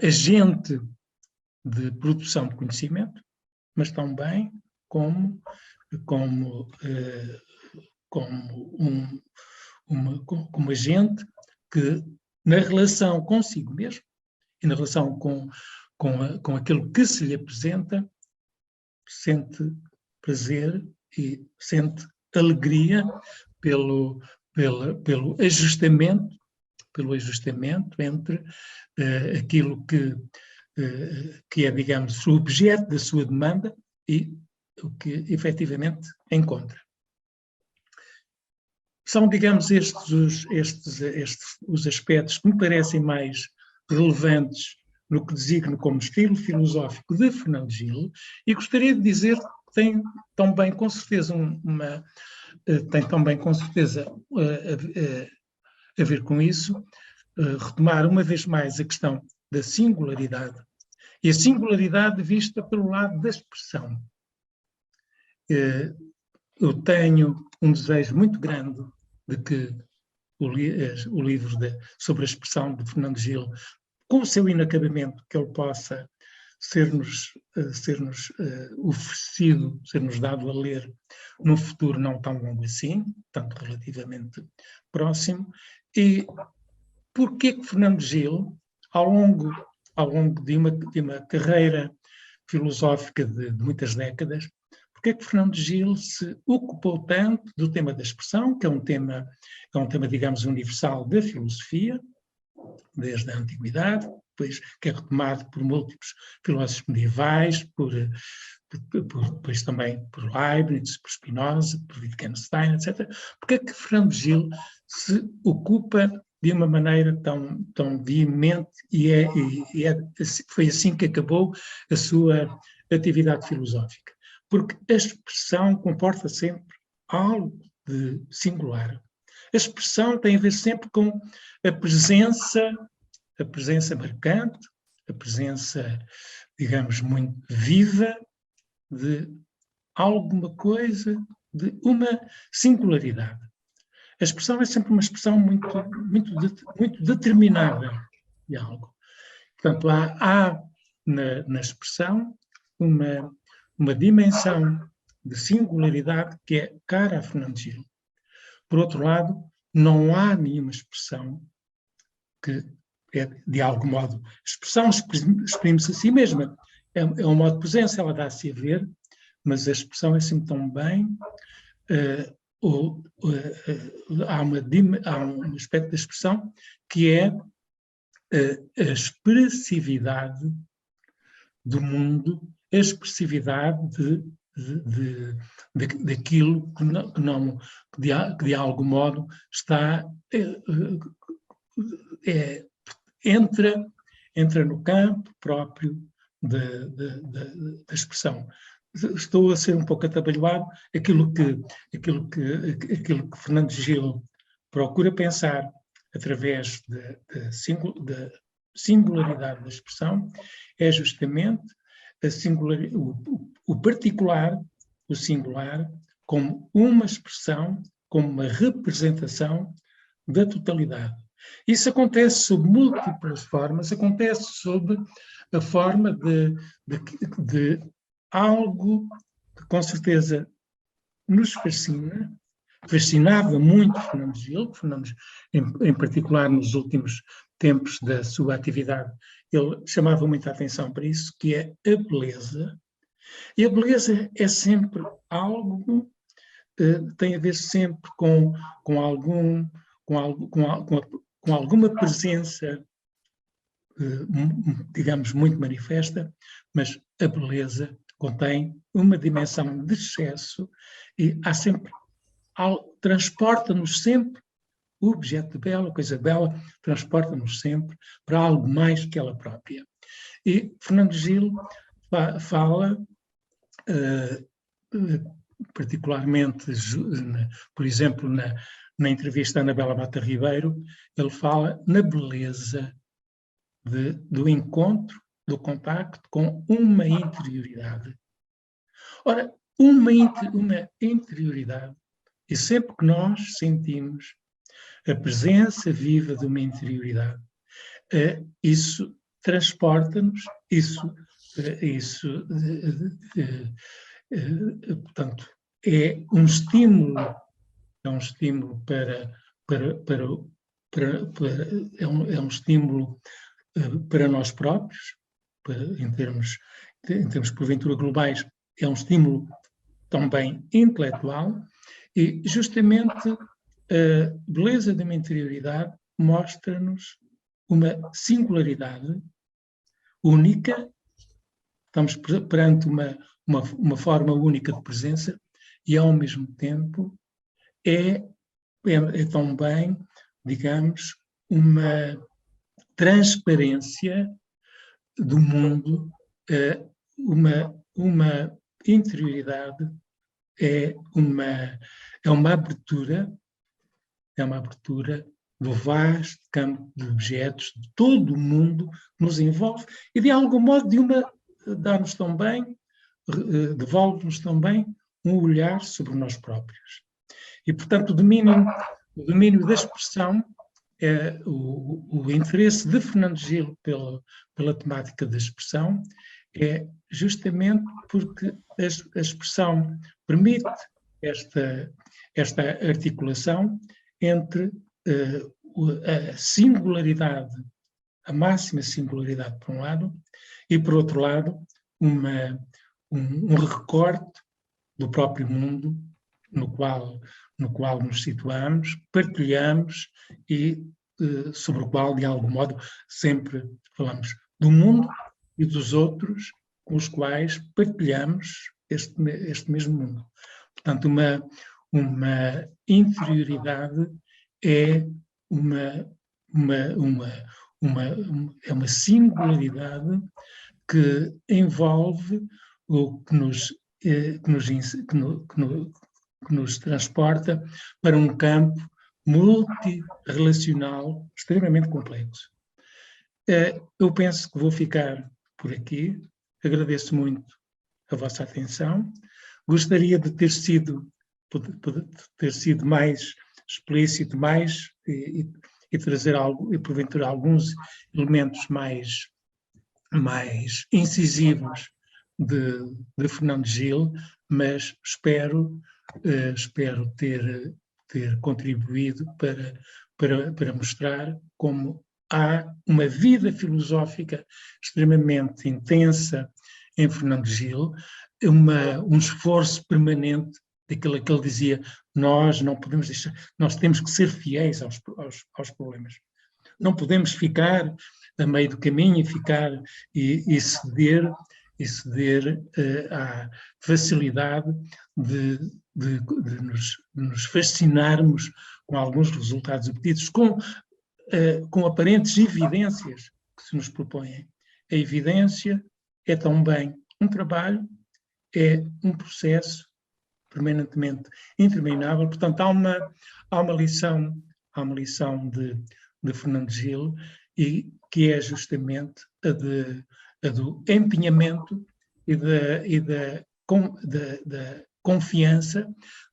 agente de produção de conhecimento, mas também como agente que, na relação consigo mesmo e na relação com aquilo que se lhe apresenta, sente prazer e sente alegria pelo ajustamento entre aquilo que é, digamos, o objeto da sua demanda e o que efetivamente encontra. São, digamos, estes os aspectos que me parecem mais relevantes no que designo como estilo filosófico de Fernando Gil, e gostaria de dizer que tem também com certeza a ver com isso, retomar uma vez mais a questão da singularidade, e a singularidade vista pelo lado da expressão. Eu tenho um desejo muito grande de que o livro sobre a expressão de Fernando Gil, com o seu inacabamento, que ele possa ser-nos oferecido, ser-nos dado a ler num futuro não tão longo assim, tanto relativamente próximo. E porquê que Fernando Gil, ao longo de uma carreira filosófica de muitas décadas, porquê que Fernando Gil se ocupou tanto do tema da expressão, que é um tema, digamos, universal da filosofia, desde a antiguidade, depois, que é retomado por múltiplos filósofos medievais, depois também por Leibniz, por Spinoza, por Wittgenstein, etc. Porque é que Fernando Gil se ocupa de uma maneira tão veemente foi assim que acabou a sua atividade filosófica? Porque a expressão comporta sempre algo de singular. A expressão tem a ver sempre com a presença marcante, a presença, digamos, muito viva de alguma coisa, de uma singularidade. A expressão é sempre uma expressão muito determinada de algo. Portanto, há na expressão uma dimensão de singularidade que é cara a Fernando Gil. Por outro lado, não há nenhuma expressão que, de algum modo, a expressão exprime-se a si mesma. É um modo de presença, ela dá-se a ver, mas a expressão é sempre tão bem. Há um aspecto da expressão que é a expressividade do mundo, a expressividade daquilo que de algum modo está entra no campo próprio da expressão. Estou a ser um pouco atabalhoado. Aquilo que Fernando Gil procura pensar através da singularidade da expressão é justamente o particular, o singular, como uma expressão, como uma representação da totalidade. Isso acontece sob múltiplas formas, acontece sob a forma de algo que com certeza nos fascinava muito Fernando Gil, em particular nos últimos tempos da sua atividade, ele chamava muita atenção para isso, que é a beleza. E a beleza é sempre algo, tem a ver sempre com alguma presença, digamos, muito manifesta, mas a beleza contém uma dimensão de excesso e há sempre, transporta-nos sempre o objeto belo, a coisa bela, transporta-nos sempre para algo mais que ela própria. E Fernando Gil fala, particularmente, por exemplo, na entrevista a Anabela Mata Ribeiro, ele fala na beleza do encontro, do contacto com uma interioridade. Ora, uma interioridade, e sempre que nós sentimos a presença viva de uma interioridade, isso transporta-nos, portanto, é um estímulo é um estímulo para nós próprios, em termos porventura globais, é um estímulo também intelectual, e justamente a beleza da minha interioridade mostra-nos uma singularidade única, estamos perante uma forma única de presença, e ao mesmo tempo é também, digamos, uma transparência do mundo, uma interioridade, é uma abertura do vasto campo de objetos de todo o mundo que nos envolve e de algum modo dá-nos também, devolve-nos também um olhar sobre nós próprios. E, portanto, o domínio da expressão, o interesse de Fernando Gil pela temática da expressão é justamente porque a expressão permite esta articulação entre a singularidade, a máxima singularidade por um lado, e por outro lado um recorte do próprio mundo no qual nos situamos, partilhamos e sobre o qual, de algum modo, sempre falamos do mundo e dos outros com os quais partilhamos este mesmo mundo. Portanto, uma interioridade é é uma singularidade que envolve o que nos transporta para um campo multirrelacional extremamente complexo. Eu penso que vou ficar por aqui. Agradeço muito a vossa atenção. Gostaria de ter sido mais explícito, e trazer algo, e porventura alguns elementos mais incisivos de Fernando Gil, mas espero ter contribuído para mostrar como há uma vida filosófica extremamente intensa em Fernando Gil, um esforço permanente daquilo que ele dizia: nós não podemos deixar, nós temos que ser fiéis aos problemas. Não podemos ficar a meio do caminho e ceder à facilidade de nos fascinarmos com alguns resultados obtidos, com aparentes evidências que se nos propõem. A evidência é também um trabalho, é um processo permanentemente interminável. Portanto, há uma lição de Fernando Gil, e que é justamente a do empenhamento e da confiança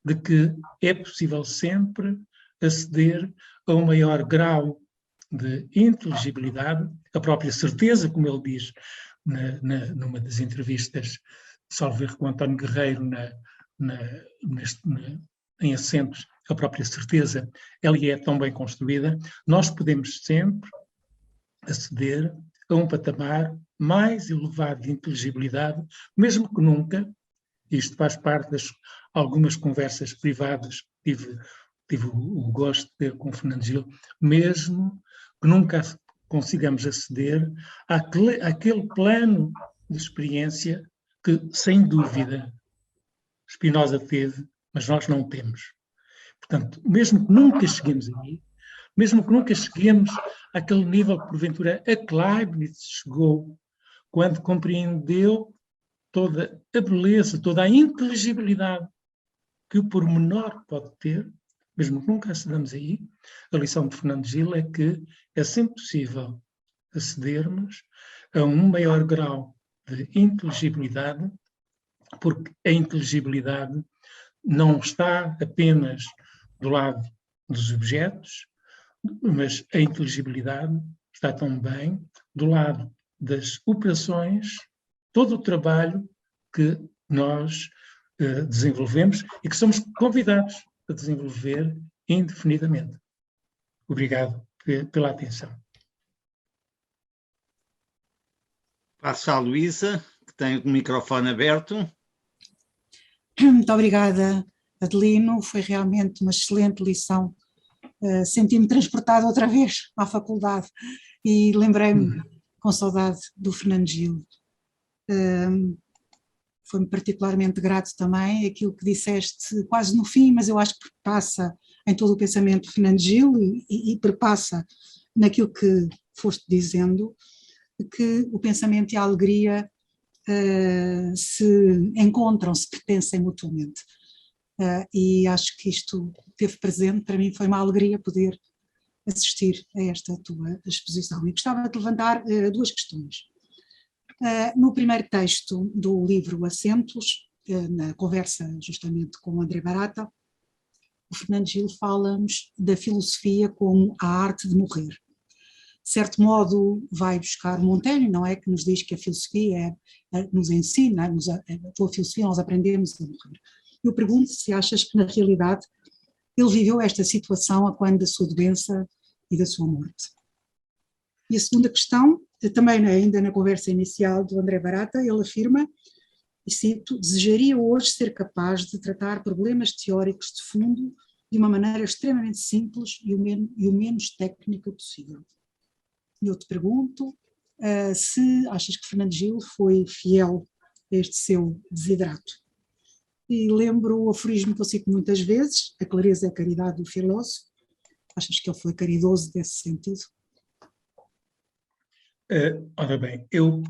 de que é possível sempre aceder a um maior grau de inteligibilidade, a própria certeza, como ele diz numa das entrevistas, salvo erro, com António Guerreiro, em assentos, a própria certeza, ela é tão bem construída. Nós podemos sempre aceder a um patamar mais elevado de inteligibilidade, mesmo que nunca, isto faz parte das algumas conversas privadas que tive o gosto de ter com o Fernando Gil, mesmo que nunca consigamos aceder àquele plano de experiência que, sem dúvida, Spinoza teve, mas nós não temos. Portanto, mesmo que nunca cheguemos aí, mesmo que nunca cheguemos àquele nível que, porventura, a Leibniz chegou quando compreendeu toda a beleza, toda a inteligibilidade que o pormenor pode ter, mesmo que nunca acedamos aí, a lição de Fernando Gil é que é sempre possível acedermos a um maior grau de inteligibilidade, porque a inteligibilidade não está apenas do lado dos objetos, mas a inteligibilidade está também do lado das operações, todo o trabalho que nós desenvolvemos e que somos convidados a desenvolver indefinidamente. Obrigado pela atenção. Passo à Luísa, que tem o microfone aberto. Muito obrigada, Adelino. Foi realmente uma excelente lição. Senti-me transportada outra vez à faculdade e lembrei-me com saudade do Fernando Gil. Foi-me particularmente grato também aquilo que disseste quase no fim, mas eu acho que perpassa em todo o pensamento de Fernando Gil e perpassa naquilo que foste dizendo, que o pensamento e a alegria se encontram, se pertencem mutuamente. E acho que isto teve presente, para mim foi uma alegria poder assistir a esta tua exposição. E gostava de levantar duas questões. No primeiro texto do livro Assentos, na conversa justamente com o André Barata, o Fernando Gil fala-nos da filosofia como a arte de morrer. De certo modo vai buscar Montaigne, não é? Que nos diz que a filosofia nos ensina, pela filosofia nós aprendemos a morrer. Eu pergunto se achas que na realidade ele viveu esta situação a quando da sua doença e da sua morte. E a segunda questão, também ainda na conversa inicial do André Barata, ele afirma, e cito: desejaria hoje ser capaz de tratar problemas teóricos de fundo de uma maneira extremamente simples e o menos técnica possível. E eu te pergunto se achas que Fernando Gil foi fiel a este seu desidrato. E lembro o aforismo que eu cito muitas vezes: a clareza é a caridade do filósofo. Achas que ele foi caridoso nesse sentido? Ora bem, eu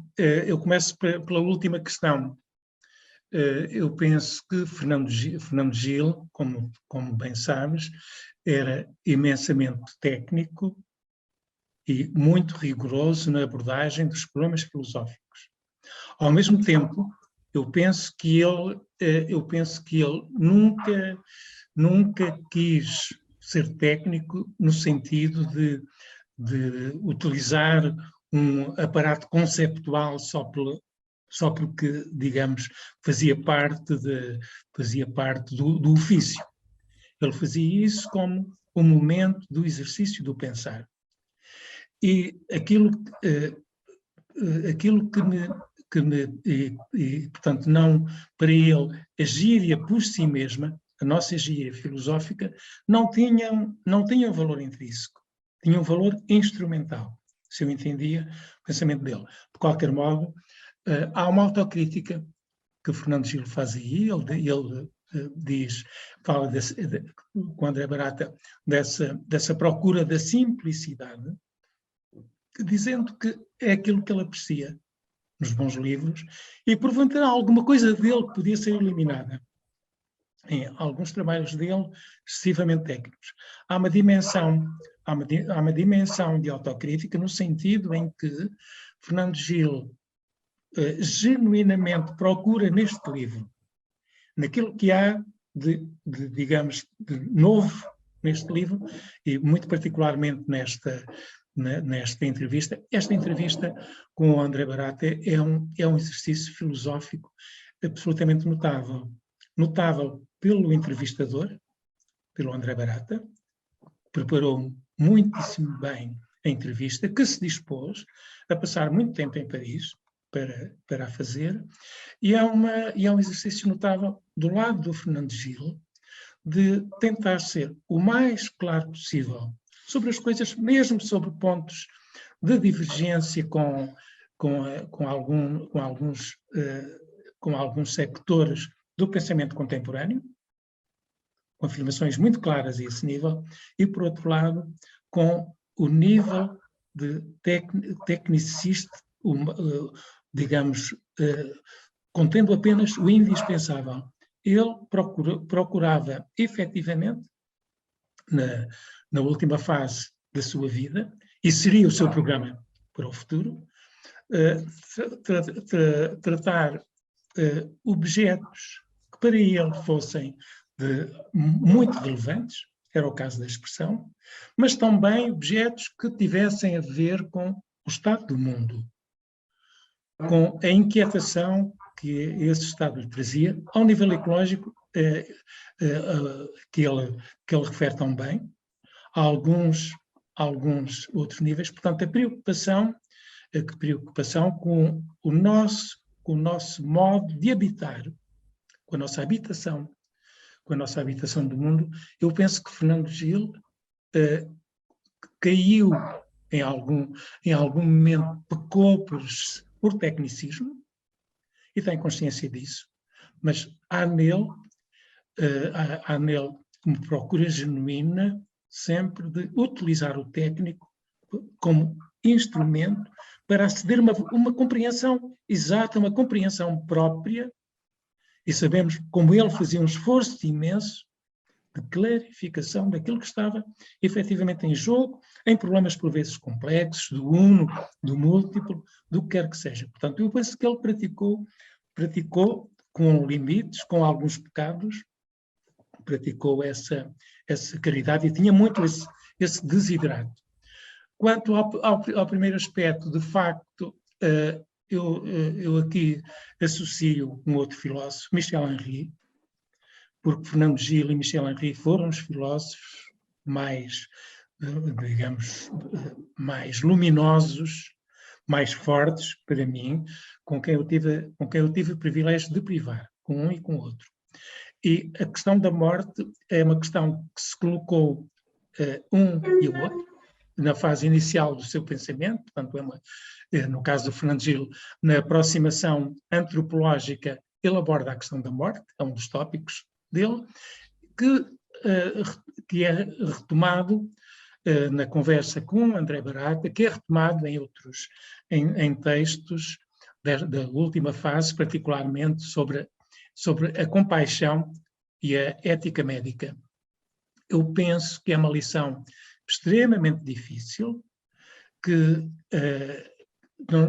começo pela última questão. Eu penso que Fernando Gil, como bem sabes, era imensamente técnico e muito rigoroso na abordagem dos problemas filosóficos. Ao mesmo tempo, eu penso que ele nunca quis ser técnico no sentido de utilizar um aparato conceptual só porque, digamos, fazia parte do ofício. Ele fazia isso como um momento do exercício do pensar. E aquilo portanto, não, para ele, a gíria por si mesma, a nossa gíria filosófica, não tinham valor intrínseco, tinham um valor instrumental, se eu entendia o pensamento dele. De qualquer modo, há uma autocrítica que o Fernando Gil faz aí, ele fala com André Barata dessa procura da simplicidade, dizendo que é aquilo que ele aprecia nos bons livros, e porventura alguma coisa dele que podia ser eliminada. Em alguns trabalhos dele, excessivamente técnicos. Há uma dimensão de autocrítica no sentido em que Fernando Gil genuinamente procura neste livro, naquilo que há digamos, de novo neste livro, e muito particularmente nesta entrevista. Esta entrevista com o André Barata é um exercício filosófico absolutamente notável. Notável pelo entrevistador, pelo André Barata, preparou muitíssimo bem a entrevista, que se dispôs a passar muito tempo em Paris para a fazer, e é um exercício notável do lado do Fernando Gil, de tentar ser o mais claro possível sobre as coisas, mesmo sobre pontos de divergência com alguns sectores do pensamento contemporâneo, com afirmações muito claras a esse nível, e, por outro lado, com o nível de tecnicista, digamos, contendo apenas o indispensável. Ele procurava, efetivamente, na última fase da sua vida, e seria o seu programa para o futuro, tratar objetos que para ele fossem muito relevantes, era o caso da expressão, mas também objetos que tivessem a ver com o estado do mundo, com a inquietação que esse estado lhe trazia, ao nível ecológico, que ele refere tão bem, a alguns outros níveis. Portanto, a preocupação com o nosso modo de habitar, com a nossa habitação do mundo. Eu penso que Fernando Gil caiu em algum momento, pecou por tecnicismo, e tem consciência disso, mas há nele uma procura genuína sempre de utilizar o técnico como instrumento para aceder a uma compreensão exata, uma compreensão própria, e sabemos como ele fazia um esforço imenso de clarificação daquilo que estava efetivamente em jogo, em problemas por vezes complexos, do uno, do múltiplo, do que quer que seja. Portanto, eu penso que ele praticou com limites, com alguns pecados, praticou essa caridade e tinha muito esse desidrato. Quanto ao primeiro aspecto, de facto, eu aqui associo um outro filósofo, Michel Henry, porque Fernando Gil e Michel Henry foram os filósofos mais, digamos, mais luminosos, mais fortes para mim, com quem eu tive o privilégio de privar, com um e com o outro. E a questão da morte é uma questão que se colocou um e o outro na fase inicial do seu pensamento, portanto, no caso do Fernando Gil, na aproximação antropológica, ele aborda a questão da morte, é um dos tópicos dele, que é retomado na conversa com André Barata, que é retomado em textos da última fase, particularmente sobre a compaixão e a ética médica. Eu penso que é uma lição extremamente difícil, que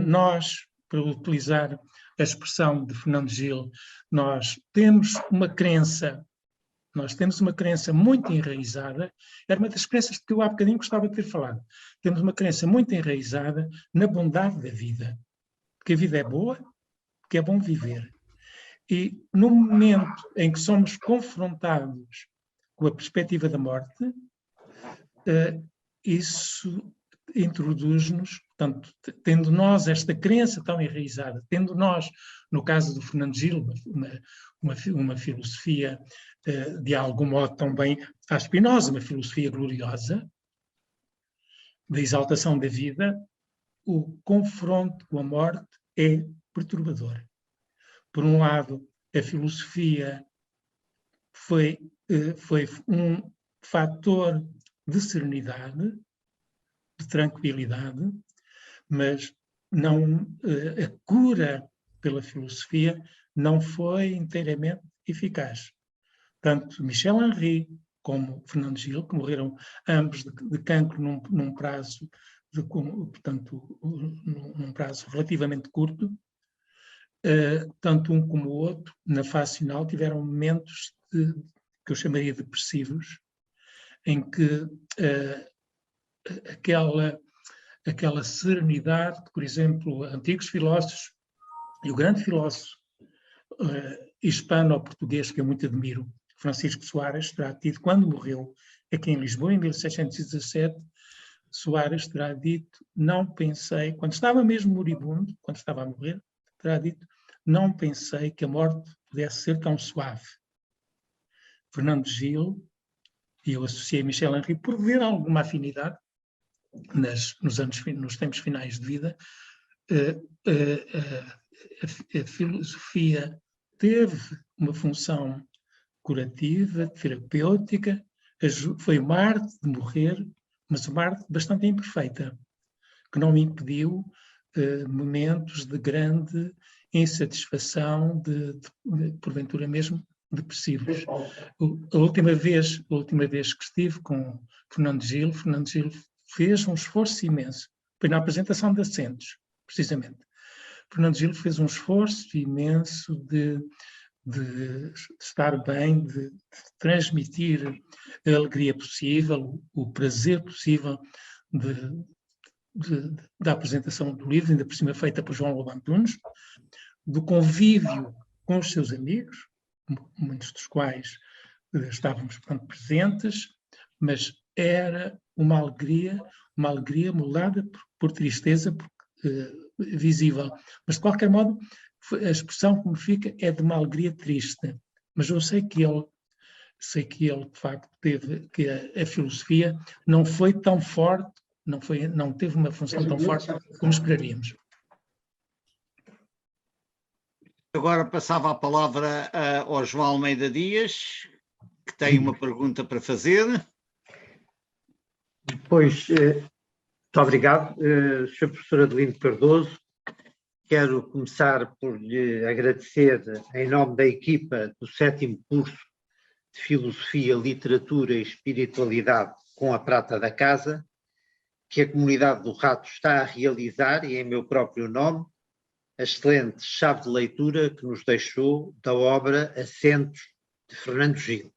nós, para utilizar a expressão de Fernando Gil, nós temos uma crença muito enraizada, era uma das crenças que eu há bocadinho gostava de ter falado. Temos uma crença muito enraizada na bondade da vida, que a vida é boa, que é bom viver. E no momento em que somos confrontados com a perspectiva da morte, isso introduz-nos, portanto, tendo nós esta crença tão enraizada, tendo nós, no caso do Fernando Gil, uma filosofia de algum modo também à Spinoza, uma filosofia gloriosa, da exaltação da vida, o confronto com a morte é perturbador. Por um lado, a filosofia foi um fator de serenidade, de tranquilidade, mas não, a cura pela filosofia não foi inteiramente eficaz. Tanto Michel Henry como Fernando Gil, que morreram ambos de cancro num prazo relativamente curto, tanto um como o outro, na fase final, tiveram momentos que eu chamaria depressivos, em que aquela serenidade que, por exemplo, antigos filósofos, e o grande filósofo hispano-português que eu muito admiro, Francisco Soares, terá tido, quando morreu aqui em Lisboa, em 1617, Soares terá dito, não pensei, quando estava mesmo moribundo, quando estava a morrer, terá dito, não pensei que a morte pudesse ser tão suave. Fernando Gil, e eu associei Michel Henry, por ver alguma afinidade nos tempos finais de vida, a filosofia teve uma função curativa, terapêutica, foi uma arte de morrer, mas uma arte bastante imperfeita, que não me impediu momentos de grande insatisfação, porventura mesmo depressivos. A última vez que estive com Fernando Gil fez um esforço imenso, foi na apresentação de Assentos, precisamente. Fernando Gil fez um esforço imenso de estar bem, de transmitir a alegria possível, o prazer possível da apresentação do livro, ainda por cima feita por João Lobo Antunes, do convívio com os seus amigos, muitos dos quais estávamos, portanto, presentes, mas era uma alegria moldada por tristeza visível. Mas, de qualquer modo, a expressão que me fica é de uma alegria triste. Mas eu sei que ele, de facto, que a filosofia não foi tão forte, não teve uma função tão forte como esperaríamos. Agora passava a palavra ao João Almeida Dias, que tem uma pergunta para fazer. Pois, muito obrigado, Sr. Professor Adelino Cardoso. Quero começar por lhe agradecer, em nome da equipa do 7º curso de Filosofia, Literatura e Espiritualidade com a Prata da Casa, que a comunidade do Rato está a realizar, e em meu próprio nome, a excelente chave de leitura que nos deixou da obra Assentos, de Fernando Gil.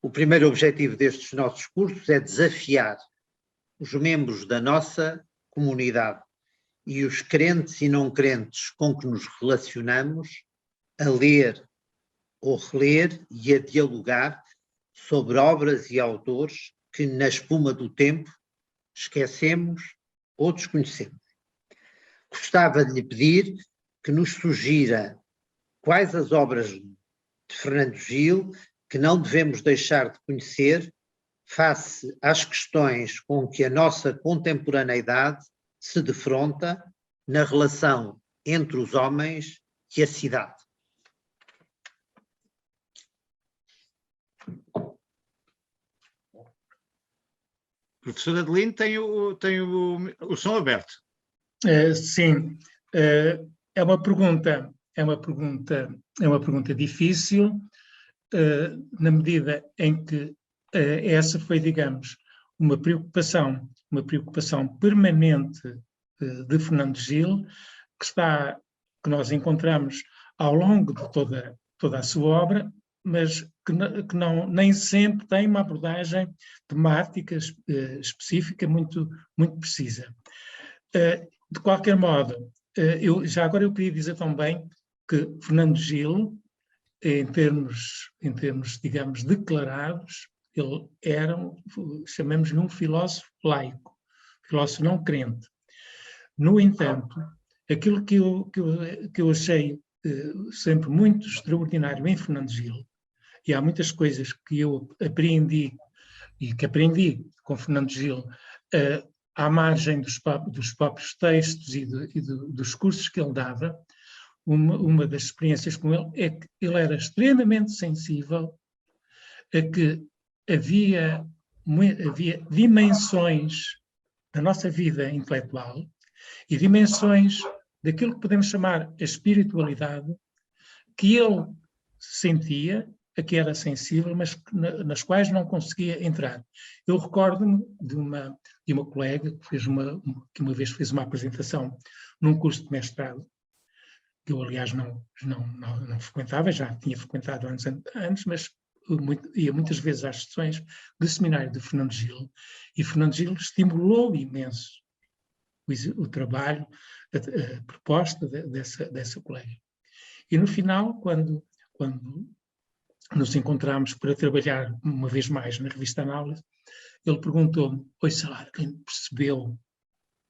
O primeiro objetivo destes nossos cursos é desafiar os membros da nossa comunidade e os crentes e não crentes com que nos relacionamos a ler ou reler e a dialogar sobre obras e autores que, na espuma do tempo, esquecemos ou desconhecemos. Gostava de lhe pedir que nos sugira quais as obras de Fernando Gil que não devemos deixar de conhecer face às questões com que a nossa contemporaneidade se defronta na relação entre os homens e a cidade. Professor Adelino, tem o som aberto. Sim, é uma pergunta difícil, na medida em que essa foi, digamos, uma preocupação permanente de Fernando Gil, que nós encontramos ao longo de toda a sua obra, mas que nem sempre tem uma abordagem temática específica muito precisa. De qualquer modo, agora eu queria dizer também que Fernando Gil, em termos, digamos, declarados, ele era, chamemos-lhe um filósofo laico, filósofo não crente. No entanto, aquilo que eu achei sempre muito extraordinário em Fernando Gil, e há muitas coisas que eu aprendi e que aprendi com Fernando Gil à margem dos próprios textos e dos cursos que ele dava. Uma das experiências com ele é que ele era extremamente sensível a que havia dimensões da nossa vida intelectual e dimensões daquilo que podemos chamar a espiritualidade, que ele sentia, a que era sensível, mas nas quais não conseguia entrar. Eu recordo-me de uma colega que uma vez fez uma apresentação num curso de mestrado, que eu, aliás, não frequentava, já tinha frequentado antes, mas ia muitas vezes às sessões do seminário de Fernando Gil, e Fernando Gil estimulou imenso o trabalho, a proposta dessa colega. E no final, quando nos encontramos para trabalhar uma vez mais na revista Análise, ele perguntou-me: "Oi, sei quem percebeu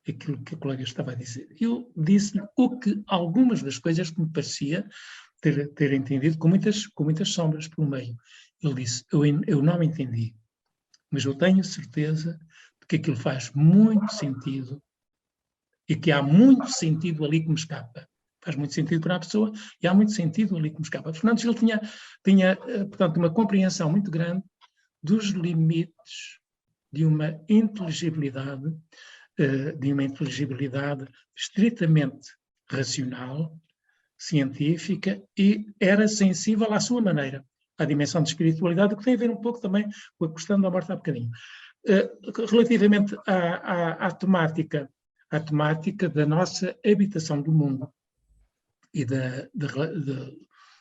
aquilo que a colega estava a dizer?" Eu disse-lhe algumas das coisas que me parecia ter entendido, com muitas sombras pelo meio. Ele disse: eu não entendi, mas eu tenho certeza de que aquilo faz muito sentido e que há muito sentido ali que me escapa. Faz muito sentido para a pessoa e há muito sentido ali que me escapa. Fernando Gil tinha, portanto, uma compreensão muito grande dos limites de uma inteligibilidade estritamente racional, científica, e era sensível à sua maneira, à dimensão de espiritualidade, o que tem a ver um pouco também com a questão da morte há bocadinho. Relativamente à temática da nossa habitação do mundo e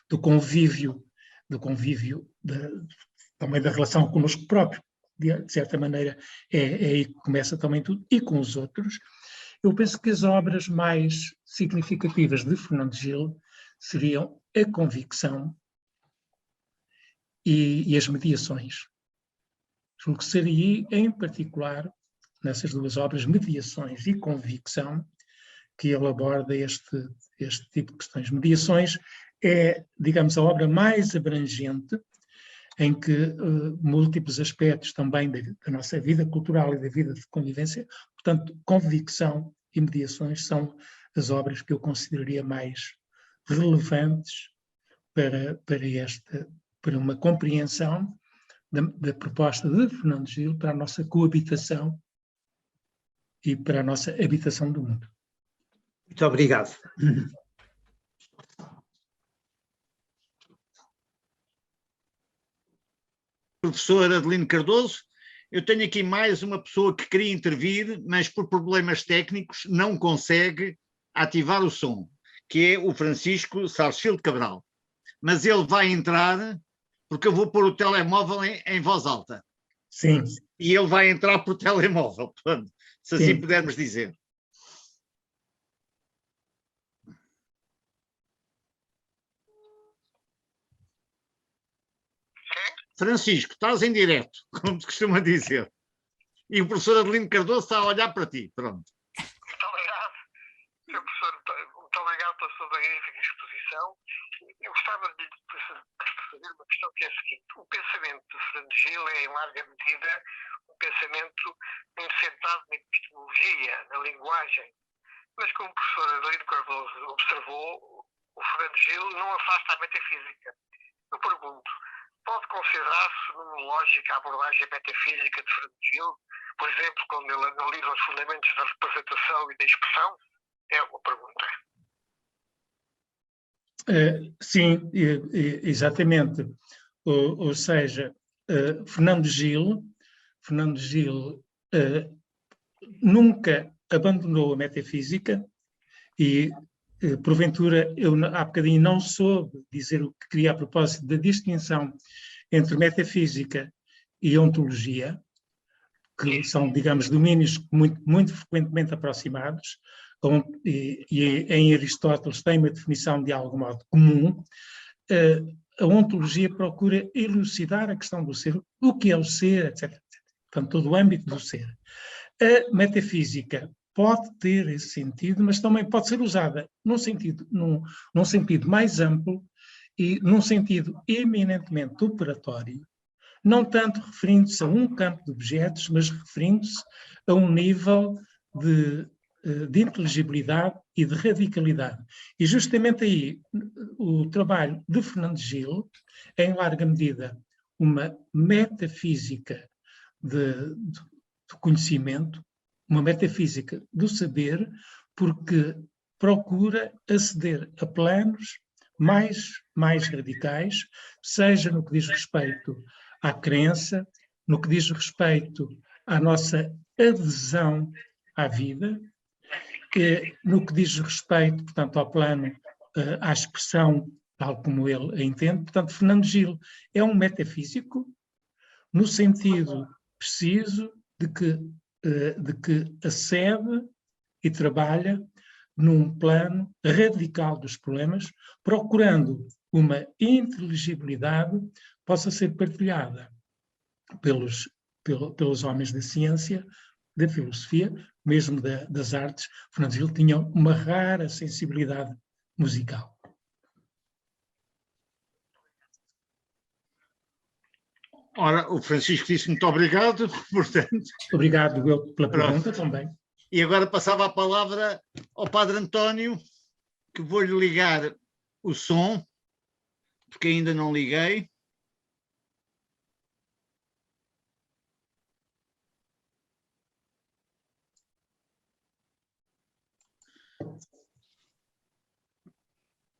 do convívio também da relação connosco próprio, de certa maneira é aí que começa também tudo, e com os outros. Eu penso que as obras mais significativas de Fernando Gil seriam a convicção e as mediações. Julgo que seria, em particular, nessas duas obras, Mediações e Convicção, que ele aborda este tipo de questões. Mediações é, digamos, a obra mais abrangente, em que múltiplos aspectos também da nossa vida cultural e da vida de convivência, portanto, Convicção e Mediações são as obras que eu consideraria mais relevantes para uma compreensão da proposta de Fernando Gil para a nossa coabitação e para a nossa habitação do mundo. Muito obrigado. Professor Adelino Cardoso, eu tenho aqui mais uma pessoa que queria intervir, mas por problemas técnicos não consegue ativar o som, que é o Francisco Sarsfield Cabral. Mas ele vai entrar, porque eu vou pôr o telemóvel em voz alta. Sim. E ele vai entrar por telemóvel, portanto, se assim Sim. pudermos dizer. Francisco, estás em direto, como se costuma dizer. E o professor Adelino Cardoso está a olhar para ti. Pronto. Muito obrigado, Sr. Professor. Muito obrigado pela sua magnífica exposição Eu gostava de fazer uma questão que é a seguinte. O pensamento de Fernando Gil é, em larga medida, um pensamento muito centrado na epistemologia, na linguagem. Mas como o professor Adelino Cardoso observou, o Fernando Gil não afasta a metafísica. Eu pergunto, pode considerar-se fenomenológica a abordagem metafísica de Fernando Gil? Por exemplo, quando ele analisa os fundamentos da representação e da expressão? É uma pergunta. Sim, exatamente. Ou seja, Fernando Gil nunca abandonou a metafísica e, porventura, eu há bocadinho não soube dizer o que queria a propósito da distinção entre metafísica e ontologia, que são, digamos, domínios muito frequentemente aproximados, e em Aristóteles tem uma definição de algum modo comum. A ontologia procura elucidar a questão do ser, o que é o ser, etc. Portanto, todo o âmbito do ser. A metafísica pode ter esse sentido, mas também pode ser usada num sentido mais amplo e num sentido eminentemente operatório, não tanto referindo-se a um campo de objetos, mas referindo-se a um nível de inteligibilidade e de radicalidade. E justamente aí o trabalho de Fernando Gil é, em larga medida, uma metafísica do conhecimento, uma metafísica do saber, porque procura aceder a planos mais radicais, seja no que diz respeito à crença, no que diz respeito à nossa adesão à vida, no que diz respeito, portanto, ao plano, à expressão tal como ele a entende. Portanto, Fernando Gil é um metafísico no sentido preciso de que acede e trabalha num plano radical dos problemas, procurando uma inteligibilidade que possa ser partilhada pelos homens da ciência, da filosofia, mesmo das artes. Fernando Gil tinha uma rara sensibilidade musical. Ora, o Francisco disse muito obrigado, portanto... Obrigado eu pela pergunta também. E agora passava a palavra ao Padre António, que vou-lhe ligar o som, porque ainda não liguei.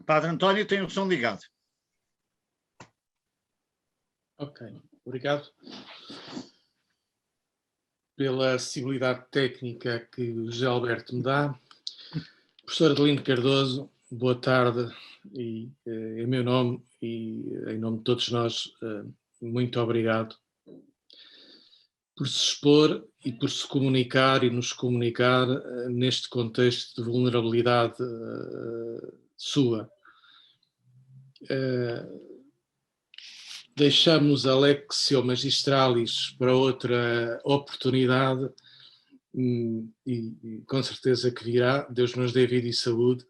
Padre António tem o som ligado. Ok, obrigado pela acessibilidade técnica que o José Alberto me dá. Professor Adelino Cardoso, boa tarde, e em meu nome e em nome de todos nós, muito obrigado por se expor e por se comunicar e nos comunicar neste contexto de vulnerabilidade sua. Deixamos a Lectio Magistralis para outra oportunidade e com certeza que virá, Deus nos dê vida e saúde,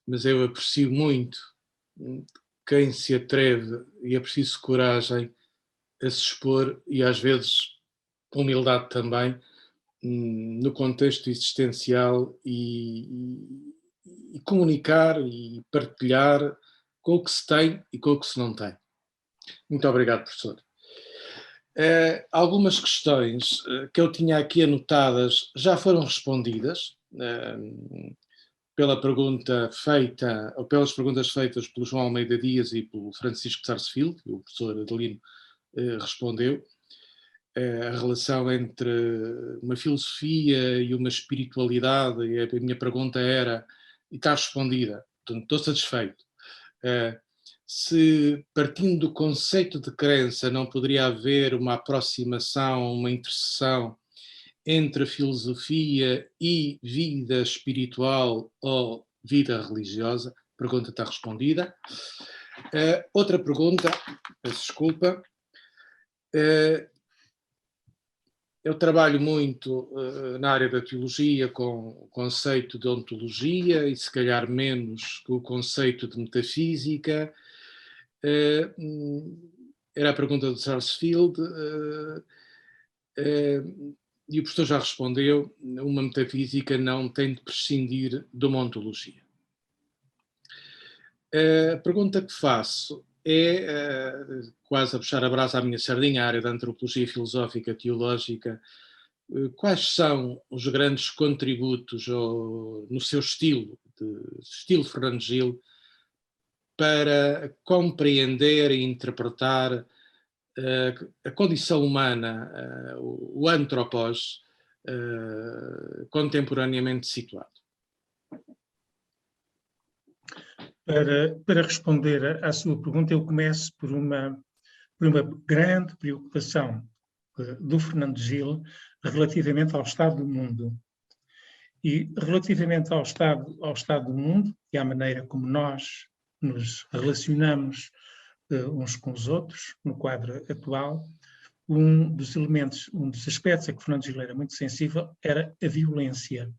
mas eu aprecio muito quem se atreve e é preciso coragem a se expor e às vezes humildade também no contexto existencial e comunicar e partilhar com o que se tem e com o que se não tem. Muito obrigado, professor. Algumas questões que eu tinha aqui anotadas já foram respondidas pela pergunta feita, ou pelas perguntas feitas pelo João Almeida Dias e pelo Francisco Sarsfield, que o professor Adelino respondeu. A relação entre uma filosofia e uma espiritualidade, e a minha pergunta era, e está respondida, portanto, estou satisfeito. Se, partindo do conceito de crença, não poderia haver uma aproximação, uma interseção entre a filosofia e vida espiritual ou vida religiosa? A pergunta está respondida. Outra pergunta, peço desculpa. Eu trabalho muito na área da teologia com o conceito de ontologia e se calhar menos com o conceito de metafísica. Era a pergunta do Sarsfield e o professor já respondeu, uma metafísica não tem de prescindir de uma ontologia. A pergunta que faço é, quase a puxar a brasa à minha sardinha, a área da antropologia filosófica teológica, quais são os grandes contributos no seu estilo Fernando Gil, para compreender e interpretar a condição humana, o antropos, contemporaneamente situado? Para responder à sua pergunta, eu começo por uma grande preocupação do Fernando Gil relativamente ao estado do mundo. E relativamente ao estado do mundo e à maneira como nós nos relacionamos uns com os outros, no quadro atual, um dos aspectos a que Fernando Gil era muito sensível era a violência.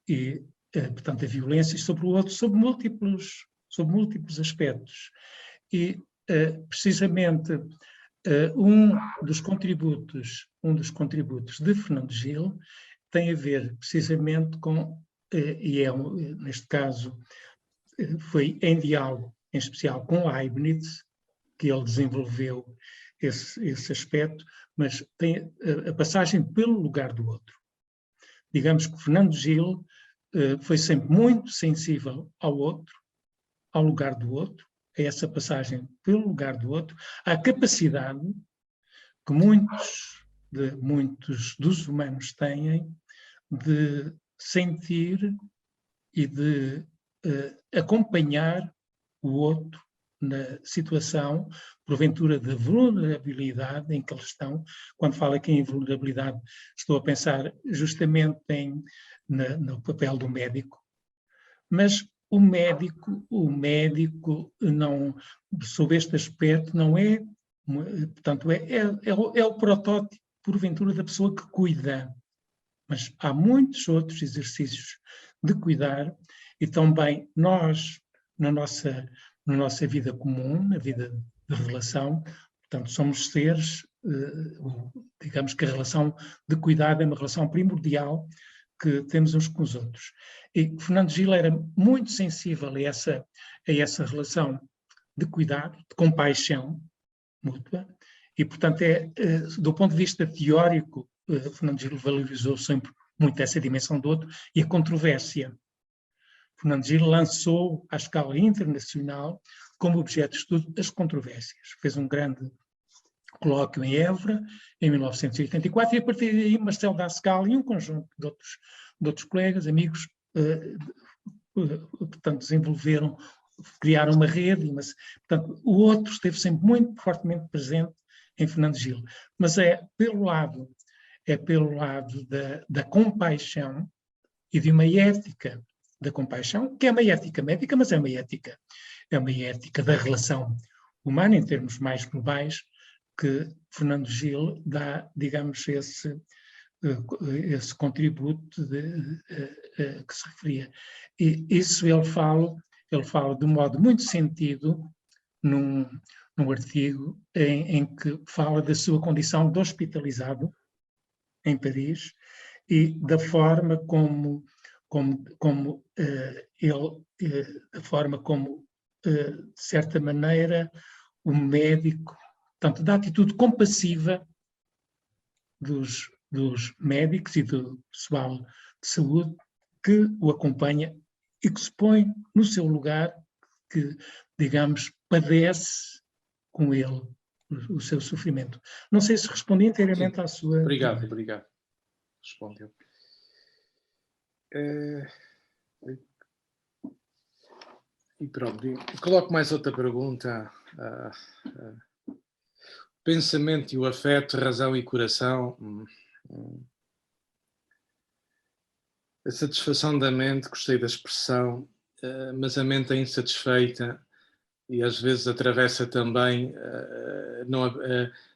E, portanto, a violência sobre o outro, sob múltiplos aspectos. E, precisamente, um dos contributos de Fernando Gil tem a ver precisamente com, neste caso, foi em diálogo, em especial com Leibniz, que ele desenvolveu esse aspecto, mas tem a passagem pelo lugar do outro. Digamos que Fernando Gil foi sempre muito sensível ao outro, ao lugar do outro, a essa passagem pelo lugar do outro, à capacidade que muitos dos humanos têm de sentir e de acompanhar o outro na situação, porventura, de vulnerabilidade em que eles estão. Quando falo aqui em vulnerabilidade, estou a pensar justamente no papel do médico. Mas o médico não, sob este aspecto, não é, portanto, é o protótipo, porventura, da pessoa que cuida. Mas há muitos outros exercícios de cuidar e também nós, na nossa vida comum, na vida de relação, portanto, somos seres, digamos que a relação de cuidado é uma relação primordial que temos uns com os outros. E Fernando Gil era muito sensível a essa relação de cuidado, de compaixão mútua, e, portanto, do ponto de vista teórico, Fernando Gil valorizou sempre muito essa dimensão do outro e a controvérsia. Fernando Gil lançou à escala internacional como objeto de estudo as controvérsias. Fez um grande colóquio em Évora, em 1984, e a partir daí Marcel Dascal e um conjunto de outros colegas, amigos, portanto, desenvolveram, criaram uma rede, mas, portanto, o outro esteve sempre muito fortemente presente em Fernando Gil. Mas é pelo lado da compaixão e de uma ética da compaixão, que é uma ética médica, mas é uma ética da relação humana em termos mais globais, que Fernando Gil dá, digamos, esse contributo que se referia. E isso ele fala de um modo muito sentido num artigo em que fala da sua condição de hospitalizado em Paris e da forma como de certa maneira, o médico, portanto, da atitude compassiva dos médicos e do pessoal de saúde que o acompanha e que se põe no seu lugar, que, digamos, padece com ele o seu sofrimento. Não sei se respondi inteiramente à sua... Obrigado. Respondeu. E pronto, coloco mais outra pergunta. Pensamento e o afeto, razão e coração. A satisfação da mente, gostei da expressão, mas a mente é insatisfeita e às vezes atravessa também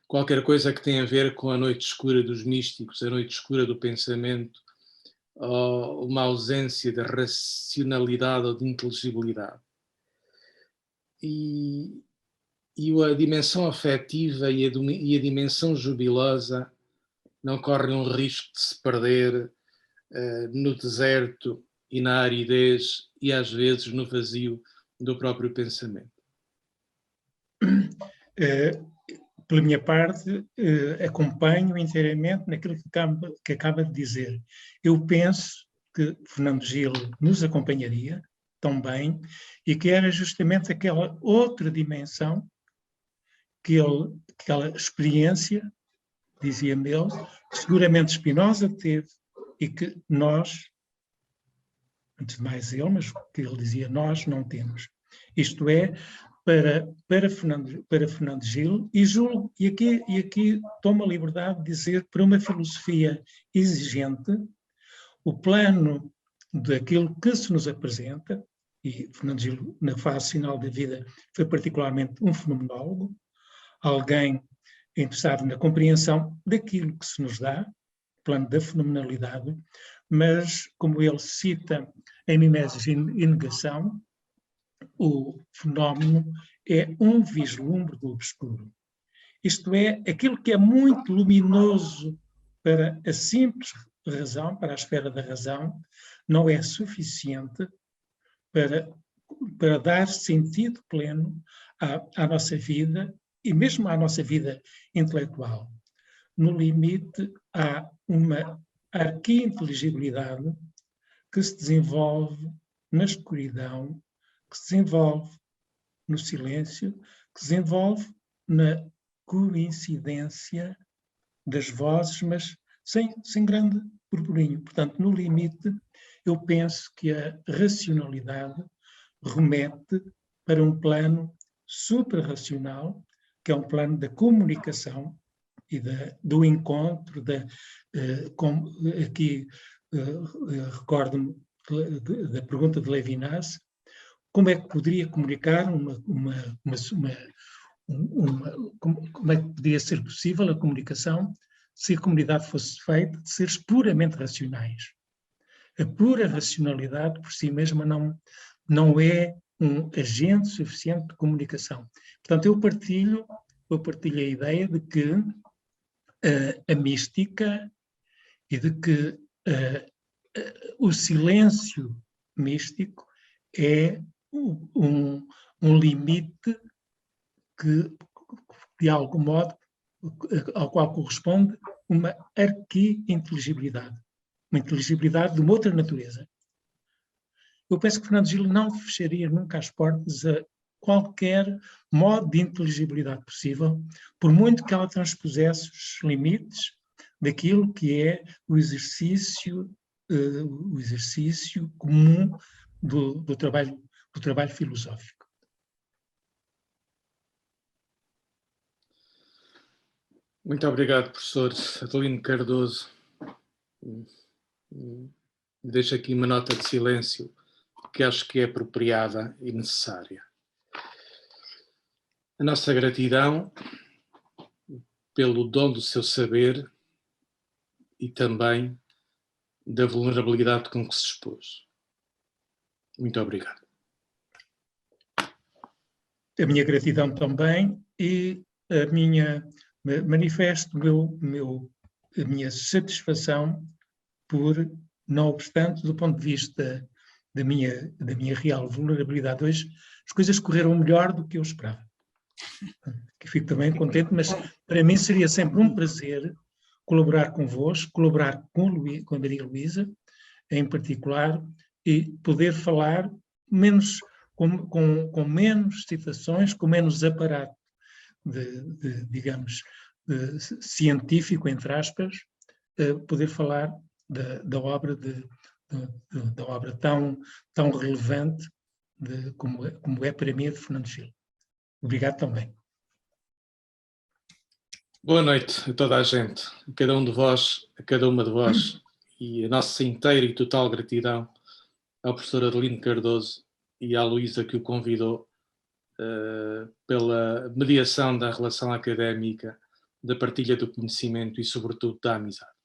qualquer coisa que tem a ver com a noite escura dos místicos, a noite escura do pensamento, ou uma ausência de racionalidade ou de inteligibilidade. E a dimensão afetiva e a dimensão jubilosa não correm um risco de se perder no deserto e na aridez e às vezes no vazio do próprio pensamento. Pela minha parte, acompanho inteiramente naquilo que acaba de dizer. Eu penso que Fernando Gil nos acompanharia tão bem e que era justamente aquela outra dimensão aquela experiência, dizia-me ele, seguramente Spinoza teve e que nós, antes de mais ele, mas que ele dizia, nós não temos. Isto é, para Fernando Gil, e julgo, e aqui tomo a liberdade de dizer, para uma filosofia exigente, o plano daquilo que se nos apresenta, e Fernando Gil, na fase final da vida, foi particularmente um fenomenólogo, alguém interessado na compreensão daquilo que se nos dá, plano da fenomenalidade, mas, como ele cita em Mimesis e Negação, o fenómeno é um vislumbre do obscuro. Isto é, aquilo que é muito luminoso para a simples razão, para a esfera da razão, não é suficiente para dar sentido pleno à nossa vida e mesmo à nossa vida intelectual. No limite, há uma arqui-inteligibilidade que se desenvolve na escuridão, que se desenvolve no silêncio, que se desenvolve na coincidência das vozes, mas sem grande burburinho. Portanto, no limite, eu penso que a racionalidade remete para um plano suprarracional, que é um plano da comunicação e do encontro, aqui recordo-me da pergunta de Levinas, como é que poderia comunicar como é que podia ser possível a comunicação se a comunidade fosse feita de seres puramente racionais. A pura racionalidade por si mesma não é um agente suficiente de comunicação. Portanto, eu partilho a ideia de que a mística e de que o silêncio místico é um limite que, de algum modo, ao qual corresponde uma arqui-inteligibilidade, uma inteligibilidade de uma outra natureza. Eu penso que Fernando Gil não fecharia nunca as portas a qualquer modo de inteligibilidade possível, por muito que ela transpusesse os limites daquilo que é o exercício comum do trabalho filosófico. Muito obrigado, professor Adelino Cardoso. Deixo aqui uma nota de silêncio que acho que é apropriada e necessária. A nossa gratidão pelo dom do seu saber e também da vulnerabilidade com que se expôs. Muito obrigado. A minha gratidão também e manifesto a minha satisfação por, não obstante, do ponto de vista da minha real vulnerabilidade hoje, as coisas correram melhor do que eu esperava. Que fico também contente, mas para mim seria sempre um prazer colaborar convosco, colaborar com a Maria Luísa, em particular, e poder falar com menos citações, com menos aparato digamos, científico, entre aspas, poder falar da obra tão relevante como é para mim a de Fernando Gil. Obrigado também. Boa noite a toda a gente, a cada um de vós, a cada uma de vós, e a nossa inteira e total gratidão ao professor Adelino Cardoso e à Luísa que o convidou pela mediação da relação académica da partilha do conhecimento e, sobretudo, da amizade.